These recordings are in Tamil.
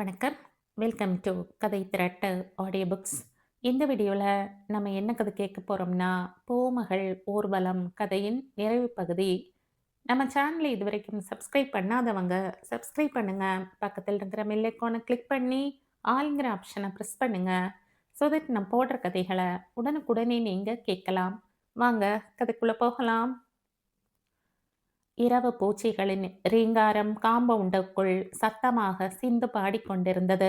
வணக்கம். வெல்கம் டு கதை திரட்டு ஆடியோ புக்ஸ். இந்த வீடியோவில் நம்ம என்ன கதை கேட்க போகிறோம்னா, பூமகள் ஊர்வலம் கதையின் நிறைவு பகுதி. நம்ம சேனலை இதுவரைக்கும் சப்ஸ்கிரைப் பண்ணாதவங்க சப்ஸ்கிரைப் பண்ணுங்க. பக்கத்தில் இருக்கிற பெல் ஐகானை கிளிக் பண்ணி ஆளுங்கிற ஆப்ஷனை ப்ரெஸ் பண்ணுங்க. ஸோ தட் நான் போடுற கதைகளை உடனுக்குடனே நீங்கள் கேட்கலாம். வாங்க கதைக்குள்ளே போகலாம். இரவு பூச்சிகளின் ரீங்காரம் காம்பவுண்டுக்குள் சத்தமாக சிந்து பாடிக்கொண்டிருந்தது.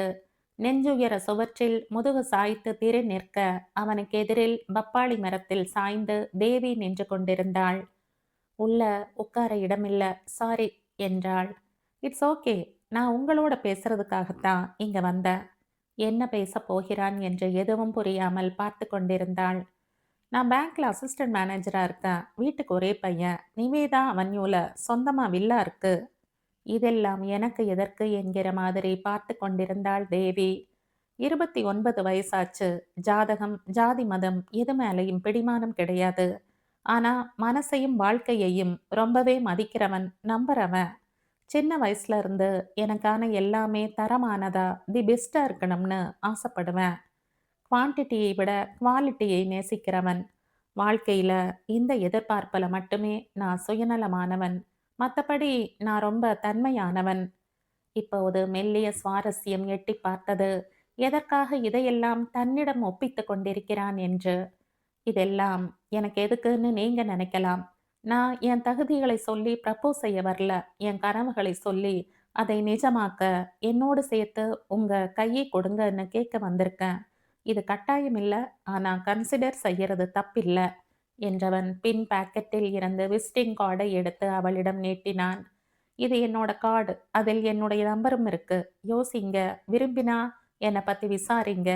நெஞ்சுயர சுவற்றில் முதுகு சாய்த்து திரு நிற்க அவனுக்கு எதிரில் பப்பாளி மரத்தில் சாய்ந்து தேவி நின்று கொண்டிருந்தாள். உள்ள உட்கார இடமில்ல, சாரி என்றாள். இட்ஸ் ஓகே, நான் உங்களோட பேசுறதுக்காகத்தான் இங்க வந்தேன். என்ன பேச போகிறான் என்று எதுவும் புரியாமல் பார்த்து கொண்டிருந்தாள். நான் பேங்க்ல அசிஸ்டன்ட் மேனேஜரா இருக்கேன். வீட்டுக்கு ஒரே பையன். நிவேதா அவன்யூல சொந்தமா வில்லா இருக்கு. இதெல்லாம் எனக்கு எதற்கு என்கிற மாதிரி பார்த்து கொண்டிருந்தாள் தேவி. 29 வயசாச்சு. ஜாதகம், ஜாதி, மதம் எது மேலையும் பிடிமானம் கிடையாது. ஆனா மனசையும் வாழ்க்கையையும் ரொம்பவே மதிக்கிறவன், நம்புறவன். சின்ன வயசுல இருந்து எனக்கான எல்லாமே தரமானதா, தி பெஸ்டா இருக்கணும்னு ஆசைப்படுவேன். குவான்டிட்டியை விட குவாலிட்டியை நேசிக்கிறவன். வாழ்க்கையில இந்த எதிர்பார்ப்பில் மட்டுமே நான் சுயநலமானவன். மற்றபடி நான் ரொம்ப தன்மையானவன். இப்போது மெல்லிய சுவாரஸ்யம் எட்டி பார்த்தது. எதற்காக இதையெல்லாம் தன்னிடம் ஒப்பித்து கொண்டிருக்கிறான் என்று. இதெல்லாம் எனக்கு எதுக்குன்னு நீங்க நினைக்கலாம். நான் என் தகுதிகளை சொல்லி ப்ரப்போஸ் செய்ய வரல. என் கனவுகளை சொல்லி அதை நிஜமாக்க என்னோடு சேர்த்து உங்க கையை கொடுங்கன்னு கேட்க வந்திருக்கேன். இது கட்டாயம் இல்ல. ஆனா கன்சிடர் செய்யறது தப்பில்ல என்றவன் பின் பாக்கெட்டில் இருந்து விசிட்டிங் கார்டை எடுத்து அவளிடம் நீட்டினான். இது என்னோட கார்டு. அதில் என்னுடைய நம்பரும் இருக்கு. யோசிங்க. விரும்பினா என்னை பத்தி விசாரிங்க.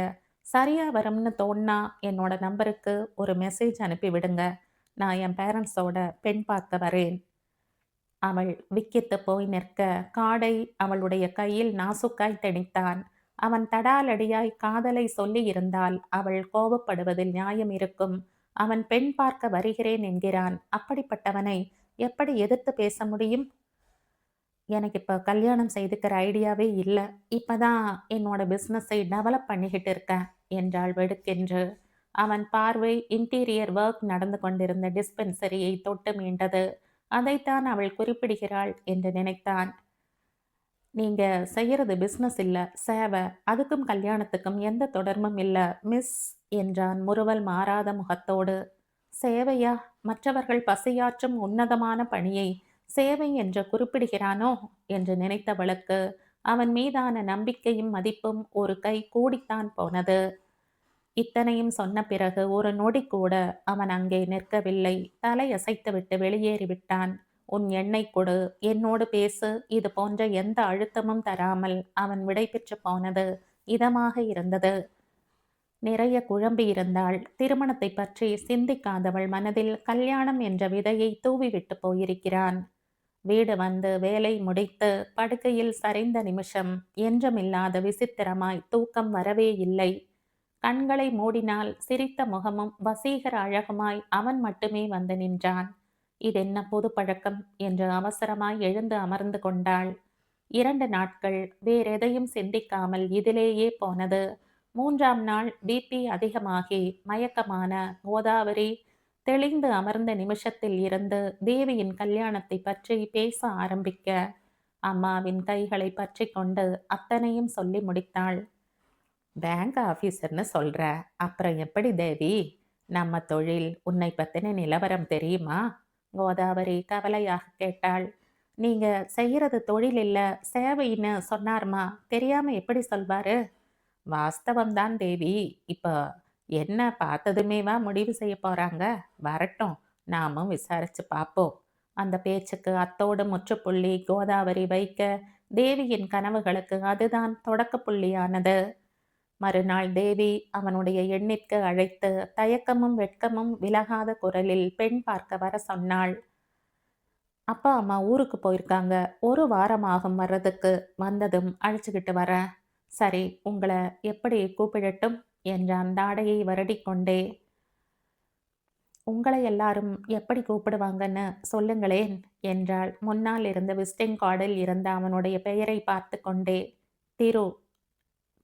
சரியா வரும்னு தோணுனா என்னோட நம்பருக்கு ஒரு மெசேஜ் அனுப்பி விடுங்க. நான் என் பேரண்ட்ஸோட பெண் பார்க்க வரேன். அவள் விக்கித்து போய் நிற்க காடை அவளுடைய கையில் நாசுக்காய் திணித்தான். அவன் தடாலடியாய் காதலை சொல்லி இருந்தால் அவள் கோபப்படுவதில் நியாயம் இருக்கும். அவன் பெண் பார்க்க வருகிறேன் என்கிறான். அப்படிப்பட்டவனை எப்படி எதிர்த்து பேச முடியும்? எனக்கு இப்போ கல்யாணம் செய்துக்கிற ஐடியாவே இல்லை. இப்பதான் என்னோட பிஸ்னஸை டெவலப் பண்ணிக்கிட்டு இருக்கேன் என்றாள் வெடுக்கென்று. அவன் பார்வை இன்டீரியர் ஒர்க் நடந்து கொண்டிருந்த டிஸ்பென்சரியை தொட்டு மீண்டது. அதைத்தான் அவள் குறிப்பிடுகிறாள் என்று நினைத்தான். நீங்க செய்யறது பிசினஸ் இல்ல, சேவை. அதுக்கும் கல்யாணத்துக்கும் எந்த தொடர்பும் இல்ல மிஸ் என்றான் முறுவல் மாறாத முகத்தோடு. சேவையா? மற்றவர்கள் பசியாற்றும் உன்னதமான பணியை சேவை என்று குறிப்பிடுகிறானோ என்று நினைத்தவளுக்கு அவன் மீதான நம்பிக்கையும் மதிப்பும் ஒரு கை கூடித்தான் போனது. இத்தனையும் சொன்ன பிறகு ஒரு நொடி கூட அவன் அங்கே நிற்கவில்லை. தலையசைத்துவிட்டு வெளியேறிவிட்டான். உன் எண்ணெய் கொடு, என்னோடு பேசு. இது போன்ற எந்த அழுத்தமும் தராமல் அவன் விடை பெற்று போனது இதமாக இருந்தது. நிறைய குழம்பி இருந்தாள். திருமணத்தை பற்றி சிந்திக்காதவள் மனதில் கல்யாணம் என்ற விதையை தூவிவிட்டு போயிருக்கிறான். வீடு வந்து வேலை முடித்து படுக்கையில் சரிந்த நிமிஷம் என்றுமில்லாத விசித்திரமாய் தூக்கம் வரவே இல்லை. கண்களை மூடினால் சிரித்த முகமும் வசீகர அழகுமாய் அவன் மட்டுமே வந்து நின்றான். இதென்ன புது பழக்கம் என்று அவசரமாய் எழுந்து அமர்ந்து கொண்டாள். 2 நாட்கள் வேறெதையும் சிந்திக்காமல் இதிலேயே போனது. 3ஆம் நாள் பிபி அதிகமாகி மயக்கமான கோதாவரி தெளிந்து அமர்ந்த நிமிஷத்தில் இருந்து தேவியின் கல்யாணத்தை பற்றி பேச ஆரம்பிக்க அம்மாவின் கைகளை பற்றி கொண்டு அத்தனையும் சொல்லி முடித்தாள். பேங்க் ஆஃபீஸர்னு சொல்ற, அப்புறம் எப்படி தேவி? நம்ம தொழில், உன்னை பத்தின நிலவரம் தெரியுமா? கோதாவரி கவலையாக கேட்டாள். நீங்க செய்யறது தொழில் இல்ல, சேவைன்னு சொன்னார்மா. தெரியாம எப்படி சொல்வாரு? வாஸ்தவம்தான் தேவி. இப்போ என்ன பார்த்ததுமேவா முடிவு செய்ய போறாங்க? வரட்டும், நாமும் விசாரிச்சு பார்ப்போம். அந்த பேச்சுக்கு அத்தோடு முற்றுப்புள்ளி கோதாவரி வைக்க தேவியின் கனவுகளுக்கு அதுதான் தொடக்க புள்ளியானது. மறுநாள் தேவி அவனுடைய எண்ணிற்கு அழைத்து தயக்கமும் வெட்கமும் விலகாத குரலில் பெண் பார்க்க வர சொன்னாள். அப்பா அம்மா ஊருக்கு போயிருக்காங்க. ஒரு வாரம் ஆகும் வர்றதுக்கு. வந்ததும் அழைச்சிக்கிட்டு வரேன். சரி, உங்களை எப்படி கூப்பிடட்டும் என்றான் தாடையை வருடிக்கொண்டே. உங்களை எல்லாரும் எப்படி கூப்பிடுவாங்கன்னு சொல்லுங்களேன் என்றாள் முன்னால் இருந்த விசிட்டிங் கார்டில் இருந்த அவனுடைய பெயரை பார்த்து கொண்டே. திரு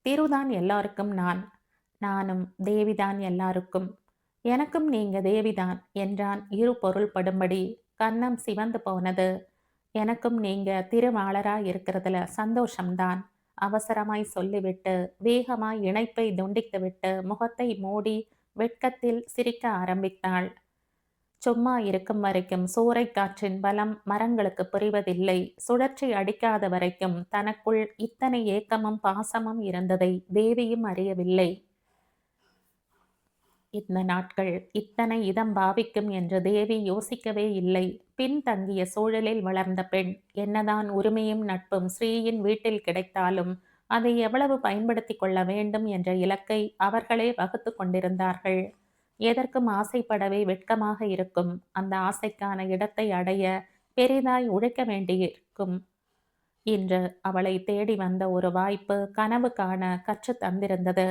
திருதான் எல்லாருக்கும் நான். நானும் தேவிதான் எல்லாருக்கும். எனக்கும் நீங்க தேவிதான் என்றான் இரு பொருள்படும்படி. கன்னம் சிவந்து போனது. எனக்கும் நீங்க திருமாலராய் இருக்கிறதுல சந்தோஷம்தான். அவசரமாய் சொல்லிவிட்டு வேகமாய் இணைப்பை துண்டித்துவிட்டு முகத்தை மூடி வெட்கத்தில் சிரிக்க ஆரம்பித்தாள். சும்மா இருக்கும் வரைக்கும் சூறைக் காற்றின் பலம் மரங்களுக்கு புரிவதில்லை. சுழற்சி அடிக்காத வரைக்கும் தனக்குள் இத்தனை ஏக்கமும் பாசமும் இருந்ததை தேவியும் அறியவில்லை. இந்த நாட்கள் இத்தனை இதம் பாவிக்கும் என்று தேவி யோசிக்கவே இல்லை. பின்தங்கிய சூழலில் வளர்ந்த பெண். என்னதான் உரிமையும் நட்பும் ஸ்ரீயின் வீட்டில் கிடைத்தாலும் அதை எவ்வளவு பயன்படுத்திக் கொள்ள வேண்டும் என்ற இலக்கை அவர்களே வகுத்து கொண்டிருந்தார்கள். எதற்கும் ஆசைப்படவே வெட்கமாக இருக்கும். அந்த ஆசைக்கான இடத்தை அடைய பெரிதாய் உழைக்க வேண்டியிருக்கும். இன்று அவளை தேடி வந்த ஒரு வாய்ப்பு கனவு காண கற்றுத் தந்திருந்தது.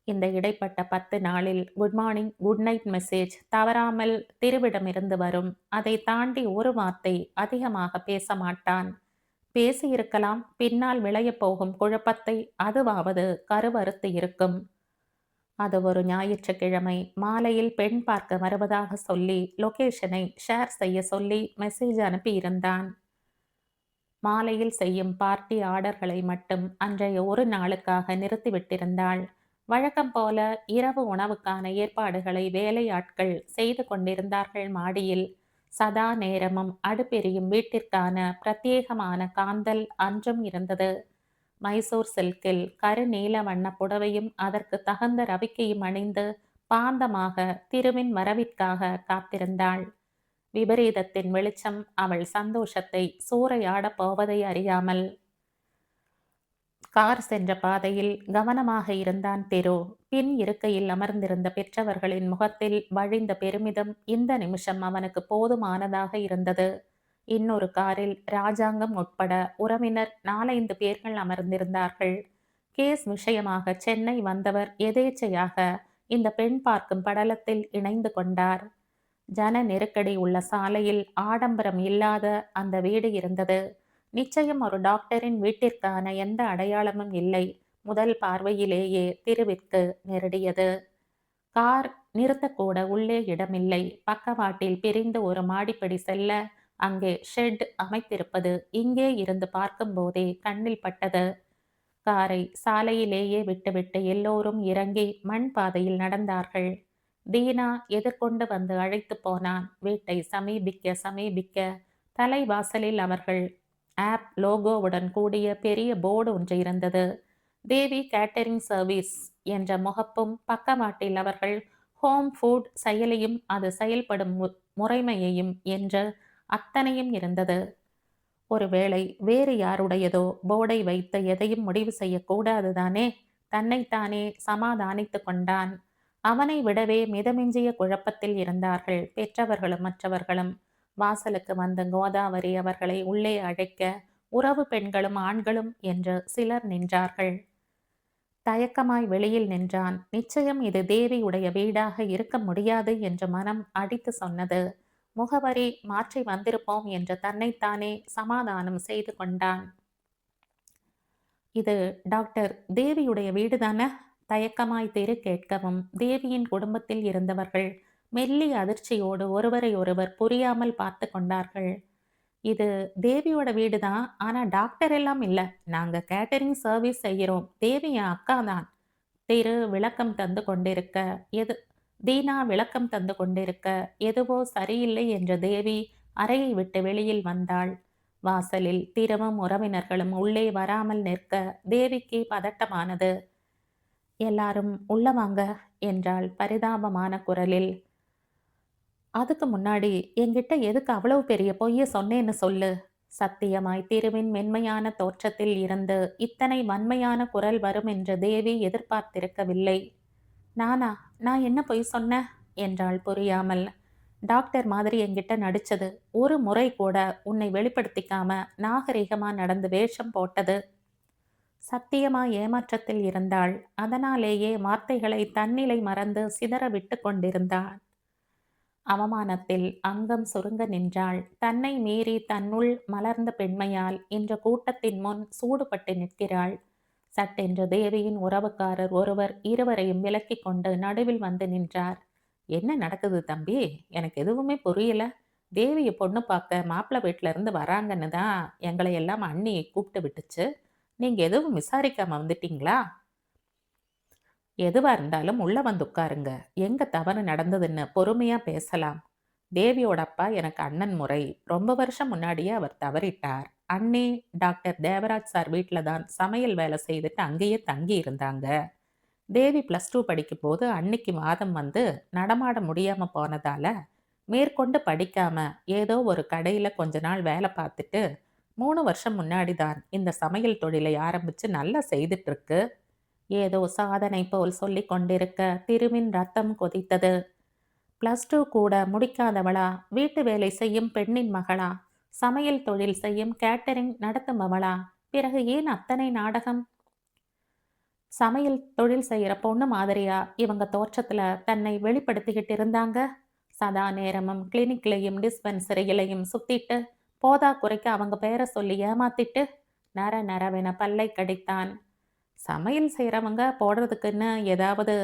இந்த இடைப்பட்ட 10 நாளில் good morning good night message தவறாமல் திருவிடமிருந்து வரும். அதை தாண்டி ஒரு வார்த்தை அதிகமாக பேச மாட்டான். பேசியிருக்கலாம், பின்னால் விளையப் போகும் குழப்பத்தை அதுவாவது கருவறுத்து இருக்கும். அது ஒரு ஞாயிற்றுக்கிழமை மாலையில் பெண் பார்க்க வருவதாக சொல்லி லொகேஷனை ஷேர் செய்ய சொல்லி மெசேஜ் அனுப்பியிருந்தான். மாலையில் செய்யும் பார்ட்டி ஆர்டர்களை மட்டும் அன்றைய ஒரு நாளுக்காக நிறுத்திவிட்டிருந்தாள். வழக்கம் போல இரவு உணவுக்கான ஏற்பாடுகளை வேலையாட்கள் செய்து கொண்டிருந்தார்கள். மாடியில் சதா நேரமும் அடுப்பெரியும் வீட்டிற்கான பிரத்யேகமான காந்தல் அன்றும் இருந்தது. மைசூர் சில்கில் கருநீல வண்ண புடவையும் அதற்கு தகுந்த ரவிக்கையும் அணிந்து பாந்தமாக திருவின் வரவிற்காக காத்திருந்தாள். விபரீதத்தின் வெளிச்சம் அவள் சந்தோஷத்தை சூறையாடப் போவதை அறியாமல் கார் சென்ற பாதையில் கவனமாக இருந்தான் திரு. பின் இருக்கையில் அமர்ந்திருந்த பெற்றவர்களின் முகத்தில் வழிந்த பெருமிதம் இந்த நிமிஷம் அவனுக்கு போதுமானதாக இருந்தது. இன்னொரு காரில் ராஜாங்கம் உட்பட உறவினர் 4-5 பேர்கள் அமர்ந்திருந்தார்கள். கேஸ் விஷயமாக சென்னை வந்தவர் எதேச்சையாக இந்த பெண் பார்க்கும் படலத்தில் இணைந்து கொண்டார். ஜன நெருக்கடி உள்ள சாலையில் ஆடம்பரம் இல்லாத அந்த வீடு இருந்தது. நிச்சயம் ஒரு டாக்டரின் வீட்டிற்கான எந்த அடையாளமும் இல்லை. முதல் பார்வையிலேயே திருவிற்கு நெருடியது. கார் நிறுத்தக்கூட உள்ளே இடமில்லை. பக்கவாட்டில் பிரிந்து ஒரு மாடிப்படி செல்ல அங்கே ஷெட் அமைத்திருப்பது இங்கே இருந்து பார்க்கும்போதே கண்ணில் பட்டது. காரை சாலையிலேயே விட்டுவிட்டு எல்லோரும் இறங்கி மண் பாதையில் நடந்தார்கள். தீனா எதிர்கொண்டு வந்து அழைத்து போனான். வீட்டை சமீபிக்க சமீபிக்க தலைவாசலில் அவர்கள் ஆப் லோகோவுடன் கூடிய பெரிய போர்டு ஒன்று இருந்தது. தேவி கேட்டரிங் சர்வீஸ் என்ற முகப்பும் பக்கவாட்டில் அவர்கள் ஹோம் ஃபுட் செயலியும் அது செயல்படும் முறைமையையும் என்று அத்தனையும் இருந்தது. ஒருவேளை வேறு யாருடையதோ போர்டை வைத்து எதையும் முடிவு செய்யக்கூடாதுதானே. தன்னைத்தானே சமாதானித்து கொண்டான். அவனை விடவே மிதமிஞ்சிய குழப்பத்தில் இருந்தார்கள் பெற்றவர்களும் மற்றவர்களும். வாசலுக்கு வந்த கோதாவரி அவர்களை உள்ளே அழைக்க உறவு பெண்களும் ஆண்களும் என்று சிலர் நின்றார்கள். தயக்கமாய் வெளியில் நின்றான். நிச்சயம் இது தேவியுடைய வீடாக இருக்க முடியாது என்று மனம் அடித்து சொன்னது. முகவரி மாற்றி வந்திருப்போம் என்று தன்னைத்தானே சமாதானம் செய்து கொண்டான். இது டாக்டர் தேவியுடைய வீடுதானே? தயக்கமாய் திரு கேட்கவும் தேவியின் குடும்பத்தில் இருந்தவர்கள் மெல்லிய அதிர்ச்சியோடு ஒருவரை ஒருவர் புரியாமல் பார்த்து கொண்டார்கள். இது தேவியோட வீடு தான், ஆனா டாக்டர் எல்லாம் இல்ல. நாங்க கேட்டரிங் சர்வீஸ் செய்கிறோம். தேவி என் அக்கா தான். திரு விளக்கம் தந்து கொண்டிருக்க தீனா விளக்கம் தந்து கொண்டிருக்க எதுவோ சரியில்லை என்ற தேவி அறையை விட்டு வெளியில் வந்தாள். வாசலில் திருவும் உறவினர்களும் உள்ளே வராமல் நிற்க தேவிக்கு பதட்டமானது. எல்லாரும் உள்ள வாங்க என்றாள் பரிதாபமான குரலில். அதுக்கு முன்னாடி என்கிட்ட எதுக்கு அவ்வளவு பெரிய பொய்ய சொன்னேன்னு சொல்லு. சத்தியமாய் திருவின் மென்மையான தோற்றத்தில் இருந்து இத்தனை வன்மையான குரல் வரும் என்று தேவி எதிர்பார்த்திருக்கவில்லை. நானா? நான் என்ன பொய் சொன்னேன் என்றாள் புரியாமல். டாக்டர் மாதிரி என்கிட்ட நடிச்சது, ஒரு முறை கூட உன்னை வெளிப்படுத்திக்காம நாகரிகமா நடந்து வேஷம் போட்டது. சத்தியமா ஏமாற்றத்தில் இருந்தாள். அதனாலேயே வார்த்தைகளை தன்னிலை மறந்து சிதற விட்டு கொண்டிருந்தாள். அவமானத்தில் அங்கம் சுருங்க நின்றாள். தன்னை மீறி தன்னுள் மலர்ந்த பெண்மையால் இன்று கூட்டத்தின் முன் சூடுபட்டு நிற்கிறாள். சட்டென்று தேவியின் உறவுக்காரர் ஒருவர் இருவரையும் விலக்கிக் கொண்டு நடுவில் வந்து நின்றார். என்ன நடக்குது தம்பி? எனக்கு எதுவுமே புரியல. தேவிய பொண்ணு பார்க்க மாப்பிள்ளை வீட்ல இருந்து வராங்கன்னு தான் எங்களை எல்லாம் அண்ணி கூப்பிட்டு விட்டுச்சு. நீங்க எதுவும் விசாரிக்காம வந்துட்டீங்களா? எதுவா இருந்தாலும் உள்ள வந்து உட்காருங்க. எங்க தவறு நடந்ததுன்னு பொறுமையா பேசலாம். தேவியோட அப்பா எனக்கு அண்ணன் முறை. ரொம்ப வருஷம் முன்னாடியே அவர் தவறிட்டார். அண்ணி டாக்டர் தேவராஜ் சார் வீட்ல தான் சமையல் வேலை செய்துட்டு அங்கேயே தங்கி இருந்தாங்க. தேவி +2 படிக்கும்போது அன்னிக்கு வாதம் வந்து நடமாட முடியாம போனதால, மேற்கொண்டு படிக்காம ஏதோ ஒரு கடையில கொஞ்ச நாள் வேலை பார்த்துட்டு, 3 வருஷம் முன்னாடி தான் இந்த சமையல் தொழிலை ஆரம்பிச்சு நல்லா செய்துட்டு இருக்கு. ஏதோ சாதனை போல் சொல்லிக் கொண்டிருக்க திருவின் ரத்தம் கொதித்தது. +2 கூட முடிக்காதவளா, வீட்டு வேலை செய்யும் பெண்ணின் மகளா, சமையல் தொழில் செய்யும் கேட்டரிங் நடத்துபவளா, பிறகு ஏன் அத்தனை நாடகம்? சமையல் தொழில் செய்யற பொண்ணு மாதிரியா இவங்க தோற்றத்துல தன்னை வெளிப்படுத்திக்கிட்டு இருந்தாங்க? சதா நேரமும் கிளினிக்லையும் டிஸ்பென்சரிகளையும் சுத்திட்டு, போதா குறைக்க அவங்க பேரை சொல்லி ஏமாத்திட்டு, நர நரவென பல்லை கடித்தான். சமையல் செய்றவங்க போடுறதுக்குன்னு ஏதாவது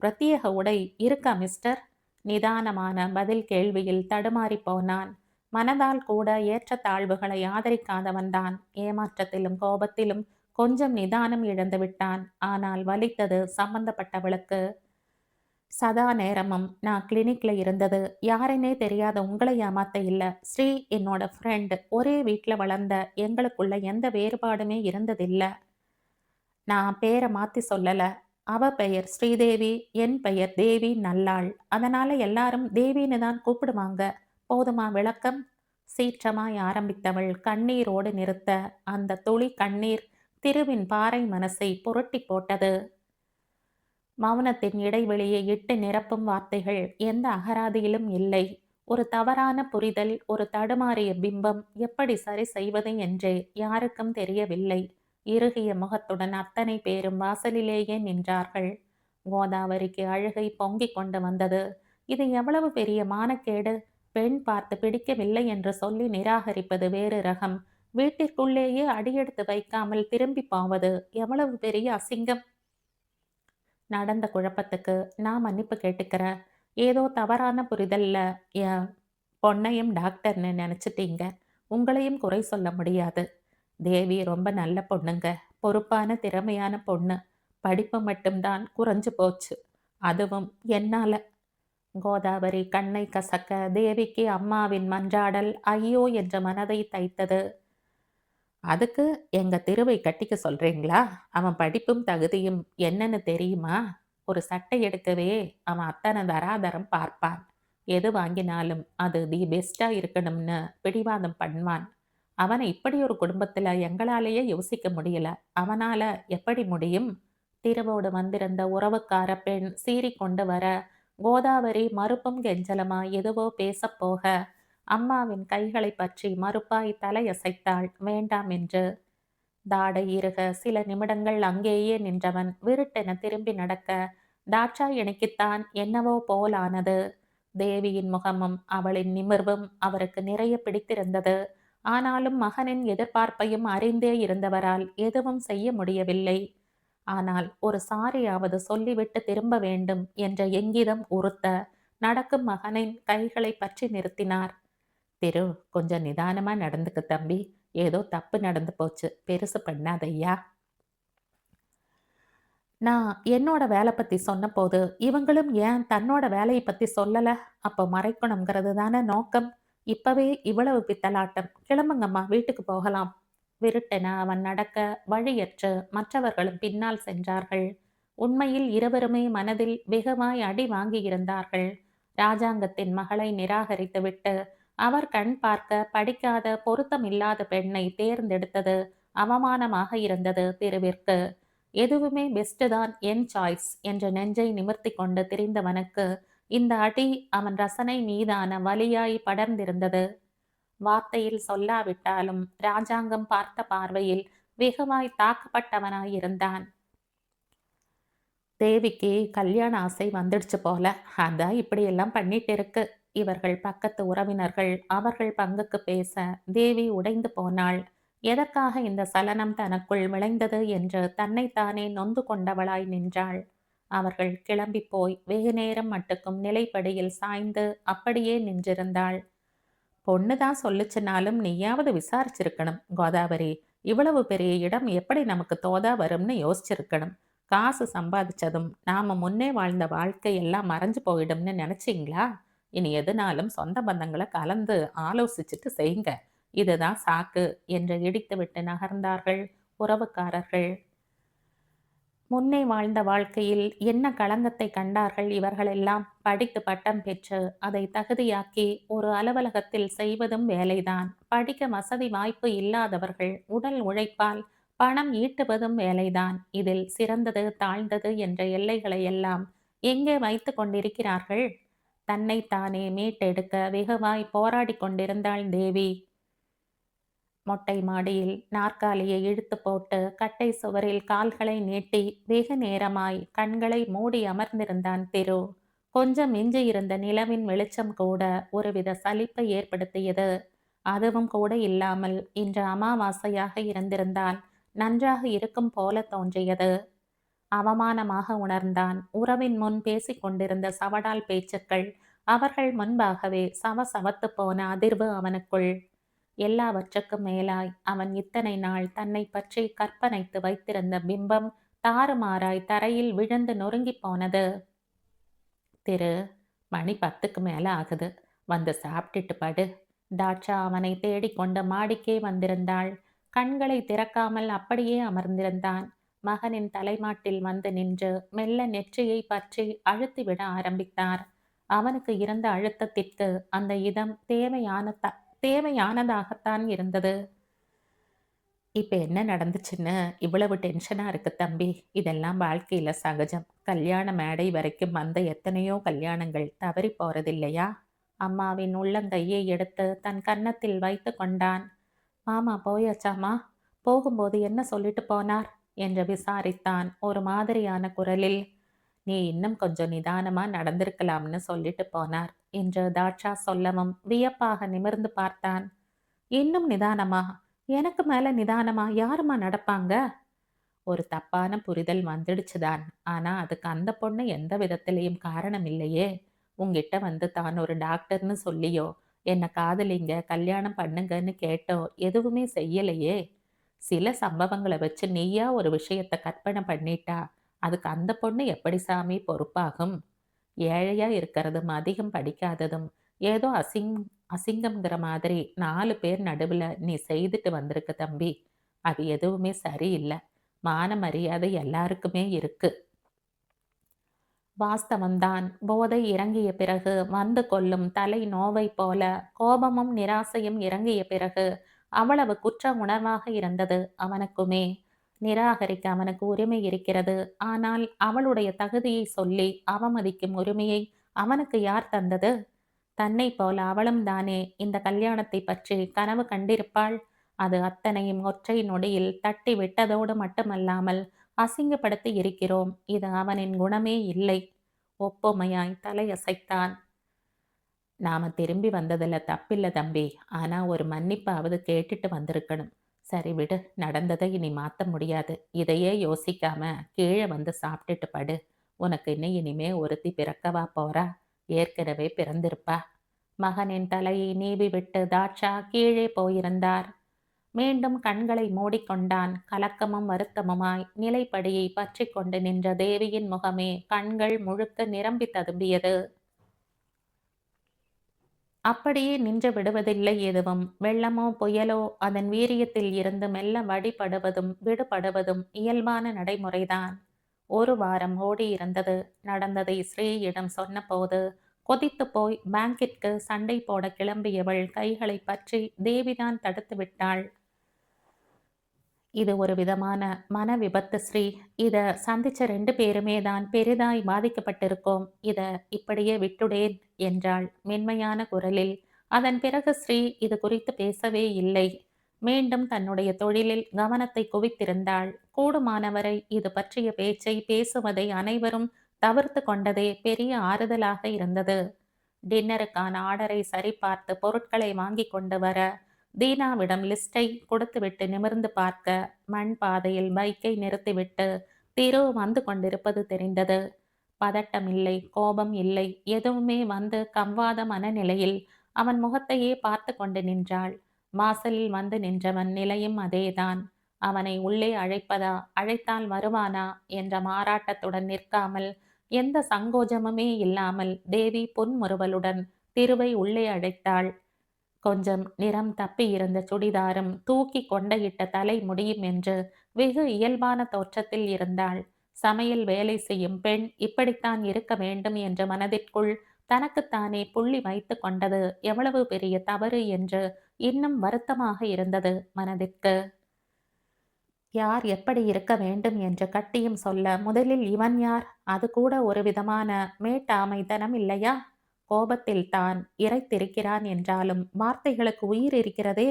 பிரத்யேக உடை இருக்கா மிஸ்டர்? நிதானமான பதில் கேள்வியில் தடுமாறி போனான். மனதால் கூட ஏற்றத்தாழ்வுகளை ஆதரிக்காதவன்தான். ஏமாற்றத்திலும் கோபத்திலும் கொஞ்சம் நிதானம் இழந்து விட்டான். ஆனால் வலித்தது சம்பந்தப்பட்டவளுக்கு. சதா நேரமும் நான் கிளினிக்ல இருந்தது யாருன்னே தெரியாத உங்களை ஏமாத்த இல்ல. ஸ்ரீ என்னோட ஃப்ரெண்ட். ஒரே வீட்ல வளர்ந்த எங்களுக்குள்ள எந்த வேறுபாடுமே இருந்ததில்ல. நான் பேரை மாத்தி சொல்லல. அவ பெயர் ஸ்ரீதேவி, என் பெயர் தேவி நல்லாள். அதனால எல்லாரும் தேவின்னு தான் கூப்பிடுவாங்க. போதுமா விளக்கம்? சீற்றமாய் ஆரம்பித்தவள் கண்ணீரோடு நிறுத்த, அந்த துளி கண்ணீர் திருவின் பாறை மனசை புரட்டி போட்டது. மௌனத்தின் இடைவெளியை இட்டு நிரப்பும் வார்த்தைகள் எந்த அகராதியிலும் இல்லை. ஒரு தவறான புரிதல், ஒரு தடுமாறிய பிம்பம், எப்படி சரி செய்வது என்றே யாருக்கும் தெரியவில்லை. இறுகிய முகத்துடன் அத்தனை பேரும் வாசலிலேயே நின்றார்கள். கோதாவரிக்கு அழுகை பொங்கிக் கொண்டு வந்தது. இது எவ்வளவு பெரிய மானக்கேடு! பெண் பார்த்து பிடிக்கவில்லை என்று சொல்லி நிராகரிப்பது வேறு ரகம். வீட்டிற்குள்ளேயே அடியெடுத்து வைக்காமல் திரும்பி போவது எவ்வளவு பெரிய அசிங்கம்! நடந்த குழப்பத்துக்கு நான் மன்னிப்பு கேட்டுக்கிறேன். ஏதோ தவறான புரிதல்ல என் பொண்ணையும் டாக்டர்னு நினைச்சிட்டீங்க. உங்களையும் குறை சொல்ல முடியாது. தேவி ரொம்ப நல்ல பொண்ணுங்க. பொறுப்பான திறமையான பொண்ணு. படிப்பு மட்டும்தான் குறைஞ்சு போச்சு. அதுவும் என்னால. கோதாவரி கண்ணை கசக்க தேவிக்கு அம்மாவின் மன்றாடல் ஐயோ என்ற மனதை தைத்தது. அதுக்கு எங்க திருவை கட்டிக்க சொல்றீங்களா? அவன் படிப்பும் தகுதியும் என்னன்னு தெரியுமா? ஒரு சட்டை எடுக்கவே அவன் அத்தனை தராதரம் பார்ப்பான். எது வாங்கினாலும் அது தி பெஸ்டா இருக்கணும்னு பிடிவாதம் பண்ணுவான். அவனை இப்படி ஒரு குடும்பத்துல எங்களாலேயே யோசிக்க முடியல. அவனால எப்படி முடியும்? திருவோடு வந்திருந்த உறவுக்கார பெண் சீறிக்கொண்டு வர, கோதாவரி மறுப்பும் கெஞ்சலமா எதுவோ பேசப் போக, அம்மாவின் கைகளை பற்றி மறுப்பாய் தலையசைத்தாள் வேண்டாம் என்று. தாடை இறுக சில நிமிடங்கள் அங்கேயே நின்றவன் விருட்டென திரும்பி நடக்க, தாட்சாயணிக்குத்தான் என்னவோ போலானது. தேவியின் முகமும் அவளின் நிமிர்வும் அவருக்கு நிறைய பிடித்திருந்தது. ஆனாலும் மகனின் எதிர்பார்ப்பையும் அறிந்தே இருந்தவரால் எதுவும் செய்ய முடியவில்லை. ஆனால் ஒரு சாரியாவது சொல்லிவிட்டு திரும்ப வேண்டும் என்ற எங்கிதம் உறுத்த, நடக்கும் மகனின் கைகளை பற்றி நிறுத்தினார். திரு, கொஞ்சம் நிதானமா நடந்துக்கு தம்பி. ஏதோ தப்பு நடந்து போச்சு. பெருசு பண்ணாதையா. நான் என்னோட வேலை பத்தி சொன்னபோது இவங்களும் ஏன் தன்னோட வேலையை பத்தி சொல்லல? அப்போ மறைக்கணுங்கிறது தானே நோக்கம். இப்பவே இவ்வளவு பித்தலாட்டம். கிளம்புங்கம்மா, வீட்டுக்கு போகலாம். விருட்டென அவன் நடக்க வழியற்று மற்றவர்களும் பின்னால் சென்றார்கள். உண்மையில் இருவருமே மனதில் வெகுவாய் அடி வாங்கியிருந்தார்கள். ராஜாங்கத்தின் மகளை நிராகரித்துவிட்டு அவர் கண் பார்க்க படிக்காத பொருத்தமில்லாத பெண்ணை தேர்ந்தெடுத்தது அவமானமாக இருந்தது திருவிற்கு. எதுவுமே பெஸ்ட் தான் என் சாய்ஸ் என்ற நெஞ்சை நிமிர்த்தி கொண்டு திரிந்தவனுக்கு இந்த அடி அவன் ரசனை மீதான வலியாய் படர்ந்திருந்தது. வார்த்தையில் சொல்லாவிட்டாலும் ராஜாங்கம் பார்த்த பார்வையில் வெகுவாய் தாக்கப்பட்டவனாயிருந்தான். தேவிக்கு கல்யாண ஆசை வந்துடுச்சு போல. அதான் இப்படியெல்லாம் பண்ணிட்டு இருக்கு. இவர்கள் பக்கத்து உறவினர்கள் அவர்கள் பங்குக்கு பேச தேவி உடைந்து போனாள். எதற்காக இந்த சலனம் தனக்குள் விளைந்தது என்று தன்னைத்தானே நொந்து கொண்டவளாய் நின்றாள். அவர்கள் கிளம்பிப் போய் வெகு நேரம் மட்டுக்கும் நிலைப்படியில் சாய்ந்து அப்படியே நின்றிருந்தாள். பொண்ணு தான் சொல்லுச்சுனாலும் நீயாவது விசாரிச்சிருக்கணும் கோதாவரி. இவ்வளவு பெரிய இடம் எப்படி நமக்கு தோதா வரும்னு யோசிச்சிருக்கணும். காசு சம்பாதிச்சதும் நாம முன்னே வாழ்ந்த வாழ்க்கை எல்லாம் மறைஞ்சு போயிடும்னு நினைச்சீங்களா? இனி எதுனாலும் சொந்த பந்தங்களை கலந்து ஆலோசிச்சுட்டு செய்யுங்க. இதுதான் சாக்கு என்று இடித்துவிட்டு நகர்ந்தார்கள் உறவுக்காரர்கள். முன்னே வாழ்ந்த வாழ்க்கையில் என்ன களங்கத்தை கண்டார்கள் இவர்களெல்லாம். படித்து பட்டம் பெற்று அதை தகுதியாக்கி ஒரு அலுவலகத்தில் செய்வதும் வேலைதான். படிக்க வசதி வாய்ப்பு இல்லாதவர்கள் உடல் உழைப்பால் பணம் ஈட்டுவதும் வேலைதான். இதில் சிறந்தது தாழ்ந்தது என்ற எல்லைகளை எல்லாம் எங்கே வைத்து கொண்டிருக்கிறார்கள்? தன்னைத்தானே மீட்டெடுக்க வெகுவாய் போராடி கொண்டிருந்தாள் தேவி. மொட்டை மாடியில் நாற்காலியை இழுத்து போட்டு கட்டை சுவரில் கால்களை நீட்டி வெகு நேரமாய் கண்களை மூடி அமர்ந்திருந்தான் திரு. கொஞ்சம் மிஞ்சியிருந்த நிலவின் வெளிச்சம் கூட ஒருவித சலிப்பை ஏற்படுத்தியது. அதுவும் கூட இல்லாமல் இன்று அமாவாசையாக இருந்திருந்தால் நன்றாக இருக்கும் போல தோன்றியது. அவமானமாக உணர்ந்தான். உறவின் முன் பேசிக் கொண்டிருந்த சவடால் பேச்சுக்கள் அவர்கள் முன்பாகவே சவசவத்து போன அதிர்வு அவனுக்குள். எல்லாவற்றுக்கும் மேலாய் அவன் இத்தனை நாள் தன்னை பற்றி கற்பனைத்து வைத்திருந்த பிம்பம் தாறுமாறாய் தரையில் விழுந்து நொறுங்கி போனது. திரு, மணி 10க்கு மேல ஆகுது. வந்து சாப்பிட்டுட்டு படு. டாட்சா அவனை தேடிக்கொண்டு மாடிக்கே வந்திருந்தாள். கண்களை திறக்காமல் அப்படியே அமர்ந்திருந்தான். மகனின் தலைமாட்டில் வந்து நின்று மெல்ல நெற்றியை பற்றி அழுத்திவிட ஆரம்பித்தார். அவனுக்கு இருந்த அழுத்தத்திற்கு அந்த இதம் தேவையானதாகத்தான் இருந்தது. இப்ப என்ன நடந்துச்சுன்னு இவ்வளவு டென்ஷனா இருக்கு தம்பி. இதெல்லாம் வாழ்க்கையில சகஜம். கல்யாண மேடை வரைக்கும் வந்த எத்தனையோ கல்யாணங்கள் தவறி போறதில்லையா? அம்மாவின் உள்ளங்கையை எடுத்து தன் கன்னத்தில் வைத்து கொண்டான். மாமா போயாச்சாமா? போகும்போது என்ன சொல்லிட்டு போனார் என்று விசாரித்தான் ஒரு மாதிரியான குரலில். நீ இன்னும் கொஞ்சம் நிதானமா நடந்திருக்கலாம்னு சொல்லிட்டு போனார் என்று தாட்சா சொல்லவும் வியப்பாக நிமிர்ந்து பார்த்தான். இன்னும் நிதானமா? எனக்கு மேல நிதானமா யாருமா நடப்பாங்க? ஒரு தப்பான புரிதல் வந்துடுச்சுதான். ஆனா அதுக்கு அந்த பொண்ணு எந்த விதத்திலையும் காரணம் இல்லையே. உங்கிட்ட வந்து தான் ஒரு டாக்டர்னு சொல்லியோ என்ன காதலிங்க கல்யாணம் பண்ணுங்கன்னு கேட்டோ எதுவுமே செய்யலையே. சில சம்பவங்களை வச்சு நீயா ஒரு விஷயத்த கற்பனை பண்ணிட்டா அதுக்கு அந்த பொண்ணு எப்படி சாமி பொறுப்பாகும்? ஏழையா இருக்கிறதும் அதிகம் படிக்காததும் ஏதோ அசிங்கம்ங்கிற மாதிரி 4 பேர் நடுவுல நீ செய்துட்டு வந்திருக்க தம்பி. அது எதுவுமே சரியில்லை. மான மரியாதை எல்லாருக்குமே இருக்கு. வாஸ்தவந்தான். போதை இறங்கிய பிறகு வந்து கொள்ளும் தலை நோவை போல கோபமும் நிராசையும் இறங்கிய பிறகு அவ்வளவு குற்ற உணர்வாக இருந்தது அவனுக்குமே. நிராகரிக்க அவனுக்கு உரிமை இருக்கிறது. ஆனால் அவளுடைய தகுதியை சொல்லி அவமதிக்கும் உரிமையை அவனுக்கு யார் தந்தது? தன்னை போல அவளும் தானே இந்த கல்யாணத்தை பற்றி கனவு கண்டிருப்பாள். அது அத்தனையும் ஒற்றை நொடியில் தட்டி விட்டதோடு மட்டுமல்லாமல் அசிங்கப்படுத்தி இருக்கிறோம். இது அவனின் குணமே இல்லை. ஒப்புமையாய் தலையசைத்தான். நாம திரும்பி வந்ததுல தப்பில்ல தம்பி. ஆனா ஒரு மன்னிப்பாவது கேட்டுட்டு வந்திருக்கணும். சரி விடு, நடந்ததை இனி மாத்த முடியாது. இதையே யோசிக்காம கீழே வந்து சாப்பிட்டுட்டு படு. உனக்கு இன்னும் இனிமே ஒருத்தி பிறக்கவா போறா? ஏற்கனவே பிறந்திருப்பா. மகனின் தலையை நீவி விட்டு தாட்சா கீழே போயிருந்தார். மீண்டும் கண்களை மூடிக்கொண்டான். கலக்கமும் வருத்தமுமாய் நிலைப்படியை பற்றி கொண்டு நின்ற தேவியின் முகமே கண்கள் முழுக்க நிரம்பி ததும்பியது. அப்படியே நின்று விடுவதில்லை எதுவும். வெள்ளமோ புயலோ அதன் வீரியத்தில் இருந்து மெல்ல வடிபடுவதும் விடுபடுவதும் இயல்பான நடைமுறைதான். ஒரு வாரம் ஓடியிருந்தது. நடந்ததை ஸ்ரீயிடம் சொன்னபோது கொதித்து போய் பேங்கிற்கு சண்டை போட கிளம்பியவள் கைகளை பற்றி தேவிதான் தடுத்து விட்டாள். இது ஒரு விதமான மன விபத்து ஸ்ரீ. இத சந்திச்ச 2 பேருமே தான் பெரிதாய் பாதிக்கப்பட்டிருக்கோம். இத இப்படியே விட்டுடேன் என்றாள் மென்மையான குரலில். அதன் பிறகு ஸ்ரீ இது குறித்து பேசவே இல்லை. மீண்டும் தன்னுடைய தொழிலில் கவனத்தை குவித்திருந்தாள். கூடுமானவரை இது பற்றிய பேச்சை பேசுவதை அனைவரும் தவிர்த்து கொண்டதே பெரிய ஆறுதலாக இருந்தது. டின்னருக்கான ஆர்டரை சரிபார்த்து பொருட்களை வாங்கி கொண்டு வர தீனாவிடம் லிஸ்டை கொடுத்துவிட்டு நிமிர்ந்து பார்க்க மண் பாதையில் பைக்கை நிறுத்திவிட்டு திரு வந்து கொண்டிருப்பது தெரிந்தது. பதட்டம் இல்லை, கோபம் இல்லை, எதுவுமே வந்து கவ்வாத மனநிலையில் அவன் முகத்தையே பார்த்து கொண்டு நின்றாள். வாசலில் வந்து நின்றவன் நிலையும் அதேதான். அவனை உள்ளே அழைப்பதா, அழைத்தால் வருவானா என்ற மாறாட்டத்துடன் நிற்காமல், எந்த சங்கோஜமுமே இல்லாமல் தேவி புன்முறுவலுடன் திருவை உள்ளே அழைத்தாள். கொஞ்சம் நிறம் தப்பியிருந்த சுடிதாரும் தூக்கி கொண்டையிட்ட தலை முடியும் என்று வெகு இயல்பான தோற்றத்தில் இருந்தாள். சமையல் வேலை செய்யும் பெண் இப்படித்தான் இருக்க வேண்டும் என்ற மனதிற்குள் தனக்குத்தானே புள்ளி வைத்து கொண்டது எவ்வளவு பெரிய தவறு என்று இன்னும் வருத்தமாக இருந்தது மனதிற்கு. யார் எப்படி இருக்க வேண்டும் என்று கட்டியும் சொல்ல முதலில் இவன் யார்? அது கூட ஒரு விதமான மேட்டாமைத்தனம் இல்லையா? கோபத்தில் தான் இறைத்திருக்கிறான் என்றாலும் வார்த்தைகளுக்கு உயிர் இருக்கிறதே.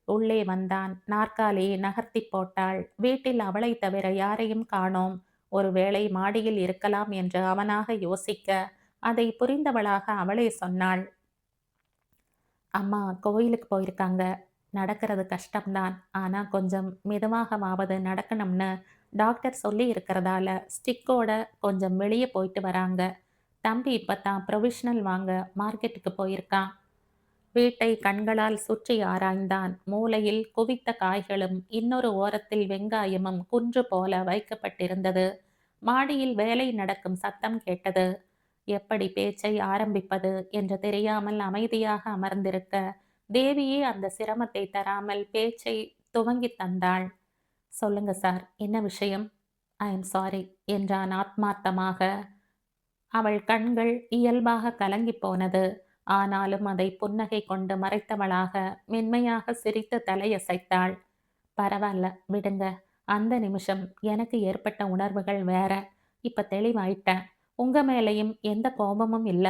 உள்ளே வந்தான். நாற்காலியை நகர்த்தி போட்டாள். வீட்டில் அவளை தவிர யாரையும் காணோம். ஒருவேளை மாடியில் இருக்கலாம் என்று அவனாக யோசிக்க, அதை புரிந்தவளாக அவளே சொன்னாள். அம்மா கோயிலுக்கு போயிருக்காங்க. நடக்கிறது கஷ்டம்தான். ஆனா கொஞ்சம் மெதுவாகவாவது நடக்கணும்னு டாக்டர் சொல்லி இருக்கிறதால ஸ்டிக்கோட கொஞ்சம் வெளியே போயிட்டு வராங்க. தம்பி இப்பதான் ப்ரொவிஷனல் வாங்க மார்க்கெட்டுக்கு போயிருக்கான். வீட்டை கண்களால் சுற்றி ஆராய்ந்தான். மூலையில் குவித்த காய்களும் இன்னொரு ஓரத்தில் வெங்காயமும் குன்று போல வைக்கப்பட்டிருந்தது. மாடியில் வேலை நடக்கும் சத்தம் கேட்டது. எப்படி பேச்சை ஆரம்பிப்பது என்று தெரியாமல் அமைதியாக அமர்ந்திருக்க தேவியே அந்த சிரமத்தை தராமல் பேச்சை துவங்கி தந்தாள். சொல்லுங்க சார், என்ன விஷயம்? ஐ எம் சாரி என்றான் ஆத்மார்த்தமாக. அவள் கண்கள் இயல்பாக கலங்கி போனது. ஆனாலும் அதை புன்னகை கொண்டு மறைத்தவளாக மென்மையாக சிரித்து தலையசைத்தாள். பரவாயில்ல, விடுங்க. அந்த நிமிஷம் எனக்கு ஏற்பட்ட உணர்வுகள் வேற. இப்ப தெளிவாயிட்டேன். உங்க மேலையும் எந்த கோபமும் இல்ல.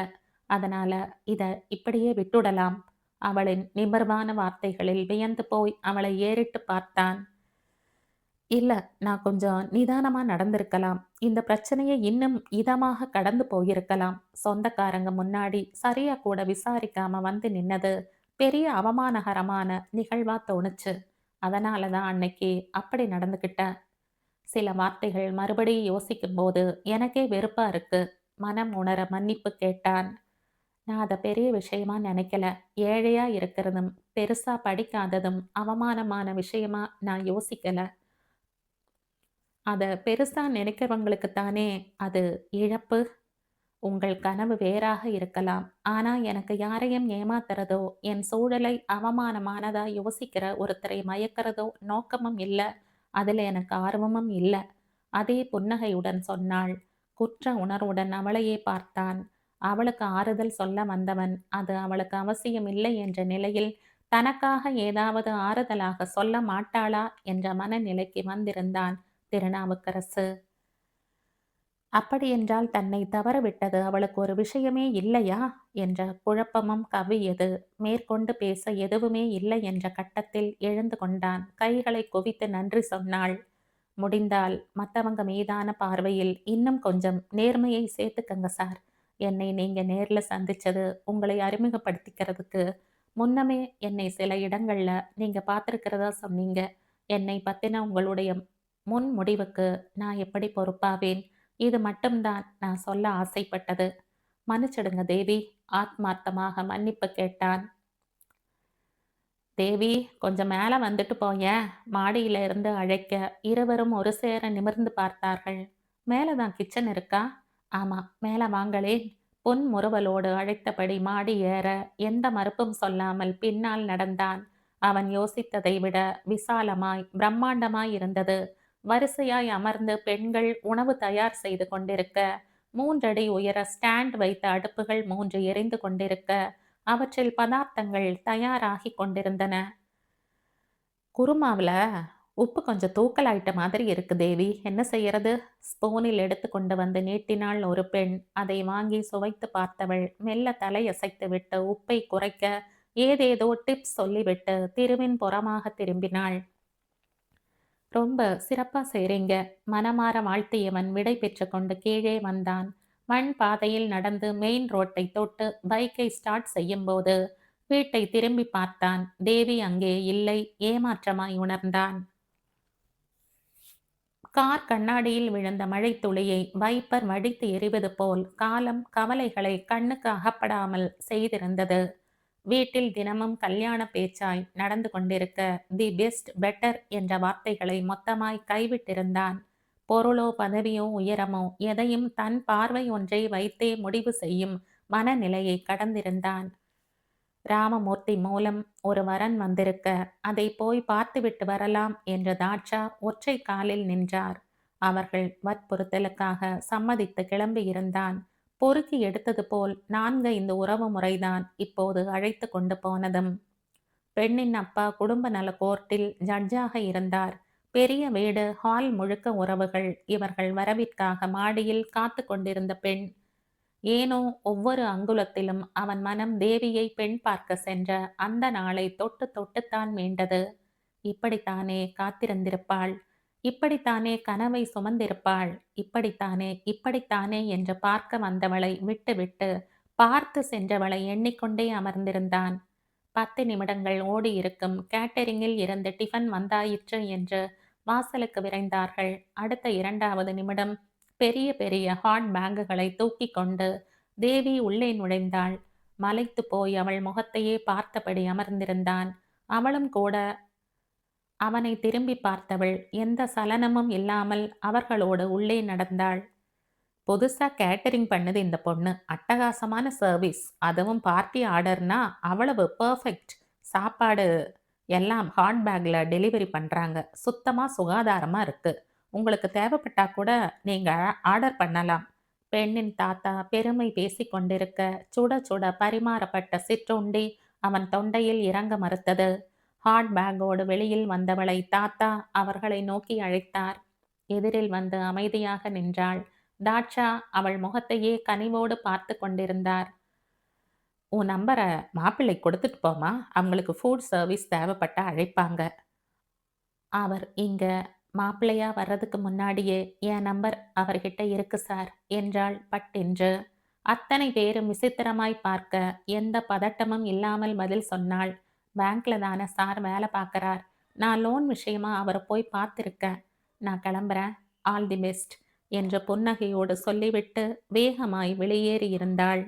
அதனால இத இப்படியே விட்டுடலாம். அவளின் நிமிர்வான வார்த்தைகளில் வியந்து போய் அவளை ஏறிட்டு பார்த்தான். இல்ல, நான் கொஞ்சம் நிதானமா நடந்திருக்கலாம். இந்த பிரச்சனையை இன்னும் இதமாக கடந்து போயிருக்கலாம். சொந்தக்காரங்க முன்னாடி சரியா கூட விசாரிக்காம வந்து நின்னது பெரிய அவமானகரமான நிகழ்வா தோணுச்சு. அதனால தான் அன்னைக்கு அப்படி நடந்துக்கிட்டேன். சில வார்த்தைகள் மறுபடியும் யோசிக்கும்போது எனக்கே வெறுப்பா இருக்கு. மனம் உணர மன்னிப்பு கேட்டான். நான் அத பெரிய விஷயமா நினைக்கல. ஏழையா இருக்கிறதும், பெருசா படிக்காததும் அவமானமான விஷயமா நான் யோசிக்கல. அத பெருசா நினைக்கிறவங்களுக்கு தானே அது இழப்பு. உங்கள் கனவு வேறாக இருக்கலாம். ஆனா எனக்கு யாரையும் ஏமாத்துறதோ, என் சூழலை அவமானமானதா யோசிக்கிற ஒருத்தரை மயக்கிறதோ நோக்கமும் இல்ல. அதுல எனக்கு ஆர்வமும் இல்ல. அதே புன்னகையுடன் சொன்னாள். குற்ற உணர்வுடன் அவளையே பார்த்தான். அவளுக்கு ஆறுதல் சொல்ல வந்தவன் அது அவளுக்கு அவசியம் இல்லை என்ற நிலையில் தனக்காக ஏதாவது ஆறுதலாக சொல்ல மாட்டாளா என்ற மனநிலைக்கு வந்திருந்தான் திருநாவுக்கரசு. அப்படியென்றால் தன்னை தவறவிட்டது அவளுக்கு ஒரு விஷயமே இல்லையா என்ற குழப்பமும் கவ்வியது. மேற்கொண்டு பேச எதுவுமே இல்லை என்ற கட்டத்தில் எழுந்து கொண்டான். கைகளை குவித்து நன்றி சொன்னாள். முடிந்தால் மத்தவங்க மீதான பார்வையில் இன்னும் கொஞ்சம் நேர்மையை சேர்த்துக்கங்க சார். என்னை நீங்க நேர்ல சந்திச்சது உங்களை அறிமுகப்படுத்திக்கிறதுக்கு முன்னமே என்னை சில இடங்கள்ல நீங்க பார்த்துருக்கிறதா சொன்னீங்க. என்னை பத்தின உங்களுடைய முன் முடிவுக்கு நான் எப்படி பொறுப்பாவேன்? இது மட்டும்தான் நான் சொல்ல ஆசைப்பட்டது. மன்னிச்சிடுங்க தேவி. ஆத்மார்த்தமாக மன்னிப்பு கேட்டான். தேவி, கொஞ்சம் மேல வந்துட்டு போயேன். மாடியில இருந்து அழைக்க இருவரும் ஒரு சேர நிமிர்ந்து பார்த்தார்கள். மேலதான் கிச்சன் இருக்கா? ஆமா, மேல வாங்களேன். புன்முறுவலோடு அழைத்தபடி மாடி ஏற எந்த மறுப்பும் சொல்லாமல் பின்னால் நடந்தான். அவன் யோசித்ததை விட விசாலமாய் பிரம்மாண்டமாய் இருந்தது. வரிசையாய் அமர்ந்து பெண்கள் உணவு தயார் செய்து கொண்டிருக்க, 3 அடி உயர ஸ்டாண்ட் வைத்த அடுப்புகள் 3 எரிந்து கொண்டிருக்க, அவற்றில் பதார்த்தங்கள் தயாராகி கொண்டிருந்தன. குருமாவுல உப்பு கொஞ்சம் தூக்கலாயிட்ட மாதிரி இருக்கு தேவி. என்ன செய்யறது? ஸ்பூனில் எடுத்து கொண்டு வந்து நீட்டினாள் ஒரு பெண். அதை வாங்கி சுவைத்து பார்த்தவள் மெல்ல தலையசைத்து விட்டு உப்பை குறைக்க ஏதேதோ டிப்ஸ் சொல்லிவிட்டு திருவின் புறமாக திரும்பினாள். ரொம்ப சிறப்பா செய்றீங்க. மனமார வாழ்த்தியவன் விடை பெற்று கொண்டு கீழே வந்தான். மண் பாதையில் நடந்து மெயின் ரோட்டை தொட்டு பைக்கை ஸ்டார்ட் செய்யும்போது வீட்டை திரும்பி பார்த்தான். தேவி அங்கே இல்லை. ஏமாற்றமாய் உணர்ந்தான். கார் கண்ணாடியில் விழுந்த மழைத்துளியை வைப்பர் வடித்து எறிவது போல் காலம் கவலைகளை கண்ணுக்கு அகப்படாமல் செய்திருந்தது. வீட்டில் தினமும் கல்யாண பேச்சாய் நடந்து கொண்டிருக்க தி பெஸ்ட் பெட்டர் என்ற வார்த்தைகளை மொத்தமாய் கைவிட்டிருந்தான். பொருளோ பதவியோ உயரமோ எதையும் தன் பார்வை ஒன்றை வைத்தே முடிவு செய்யும் மனநிலையை கடந்திருந்தான். ராமமூர்த்தி மூலம் ஒரு வரன் வந்திருக்க அதை போய் பார்த்துவிட்டு வரலாம் என்ற தாட்சா ஒற்றை காலில் நின்றார். அவர்கள் வற்புறுத்தலுக்காக சம்மதித்து கிளம்பியிருந்தான். பொறுக்கி எடுத்தது போல் 4-5 உறவு முறைதான் இப்போது அழைத்து கொண்டு போனதும். பெண்ணின் அப்பா குடும்ப நல கோர்ட்டில் ஜட்ஜாக இருந்தார். பெரிய வீடு, ஹால் முழுக்க உறவுகள். இவர்கள் வரவிற்காக மாடியில் காத்து கொண்டிருந்த பெண். ஏனோ ஒவ்வொரு அங்குலத்திலும் அவன் மனம் தேவியை பெண் பார்க்க சென்ற அந்த நாளை தொட்டு தொட்டுத்தான் மீண்டது. இப்படித்தானே காத்திருந்திருப்பாள், இப்படித்தானே கனவை சுமந்திருப்பாள், இப்படித்தானே என்று பார்க்க வந்தவளை விட்டுவிட்டு பார்த்து சென்றவளை எண்ணிக்கொண்டே அமர்ந்திருந்தான். 10 நிமிடங்கள் ஓடியிருக்கும். கேட்டரிங்கில் இருந்து டிஃபன் வந்தாயிற்று என்று வாசலுக்கு விரைந்தார்கள். அடுத்த 2வது நிமிடம் பெரிய பெரிய ஹாட் பேங்குகளை தூக்கி கொண்டு தேவி உள்ளே நுழைந்தாள். மலைத்து போய் அவள் முகத்தையே பார்த்தபடி அமர்ந்திருந்தான். அவளும் கூட அவனை திரும்பி பார்த்தவள். எந்த சலனமும் இல்லாமல் அவர்களோடு உள்ளே நடந்தாள். புதுசா கேட்டரிங் பண்ணுது இந்த பொண்ணு. அட்டகாசமான சர்வீஸ். அதுவும் பார்ட்டி ஆர்டர்னா அவ்வளவு பர்ஃபெக்ட். சாப்பாடு எல்லாம் ஹாட் பேக்ல டெலிவரி பண்றாங்க. சுத்தமா சுகாதாரமா இருக்கு. உங்களுக்கு தேவைப்பட்டா கூட நீங்க ஆர்டர் பண்ணலாம். பெண்ணின் தாத்தா பெருமை பேசிக் கொண்டிருக்க சுட சுட பரிமாறப்பட்ட சிற்றுண்டி அவன் தொண்டையில் இறங்க மறுத்தது. ஹாட் பேக்கோடு வெளியில் வந்தவளை தாத்தா அவர்களை நோக்கி அழைத்தார். எதிரில் வந்து அமைதியாக நின்றாள். தாட்சா அவள் முகத்தையே கனிவோடு பார்த்து கொண்டிருந்தார். உன் நம்பரை மாப்பிள்ளை கொடுத்துட்டு போமா, அவங்களுக்கு ஃபுட் சர்வீஸ் தேவைப்பட்டா அழைப்பாங்க. அவர் இங்க மாப்பிள்ளையா வர்றதுக்கு முன்னாடியே என் நம்பர் அவர்கிட்ட இருக்கு சார் என்றாள் பட்டென்று. அத்தனை பேரும் விசித்திரமாய் பார்க்க எந்த பதட்டமும் இல்லாமல் பதில் சொன்னாள். பேங்க்ல தானே சார் வேலை பார்க்கறார். நான் லோன் விஷயமா அவரை போய் பார்த்துருக்கேன். நான் கிளம்புறேன். ஆல் தி பெஸ்ட் என்ற புன்னகையோடு சொல்லிவிட்டு வேகமாய் வெளியேறி இருந்தாள்.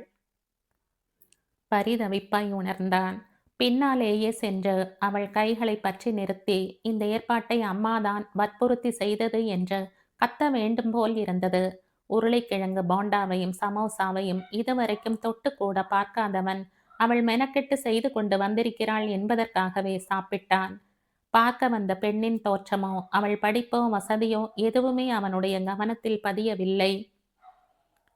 பரிதவிப்பாய் உணர்ந்தான். பின்னாலேயே சென்று அவள் கைகளை பற்றி நிறுத்தி இந்த ஏற்பாட்டை அம்மாதான் வற்புறுத்தி செய்தது என்று கத்த வேண்டும் போல் இருந்தது. உருளைக்கிழங்கு போண்டாவையும் சமோசாவையும் இதுவரைக்கும் தொட்டு கூட பார்க்காதவன் அவள் மெனக்கெட்டு செய்து கொண்டு வந்திருக்கிறாள் என்பதற்காகவே சாப்பிட்டான். பார்க்க வந்த பெண்ணின் தோற்றமோ அவள் படிப்போ வசதியோ எதுவுமே அவனுடைய கவனத்தில் பதியவில்லை.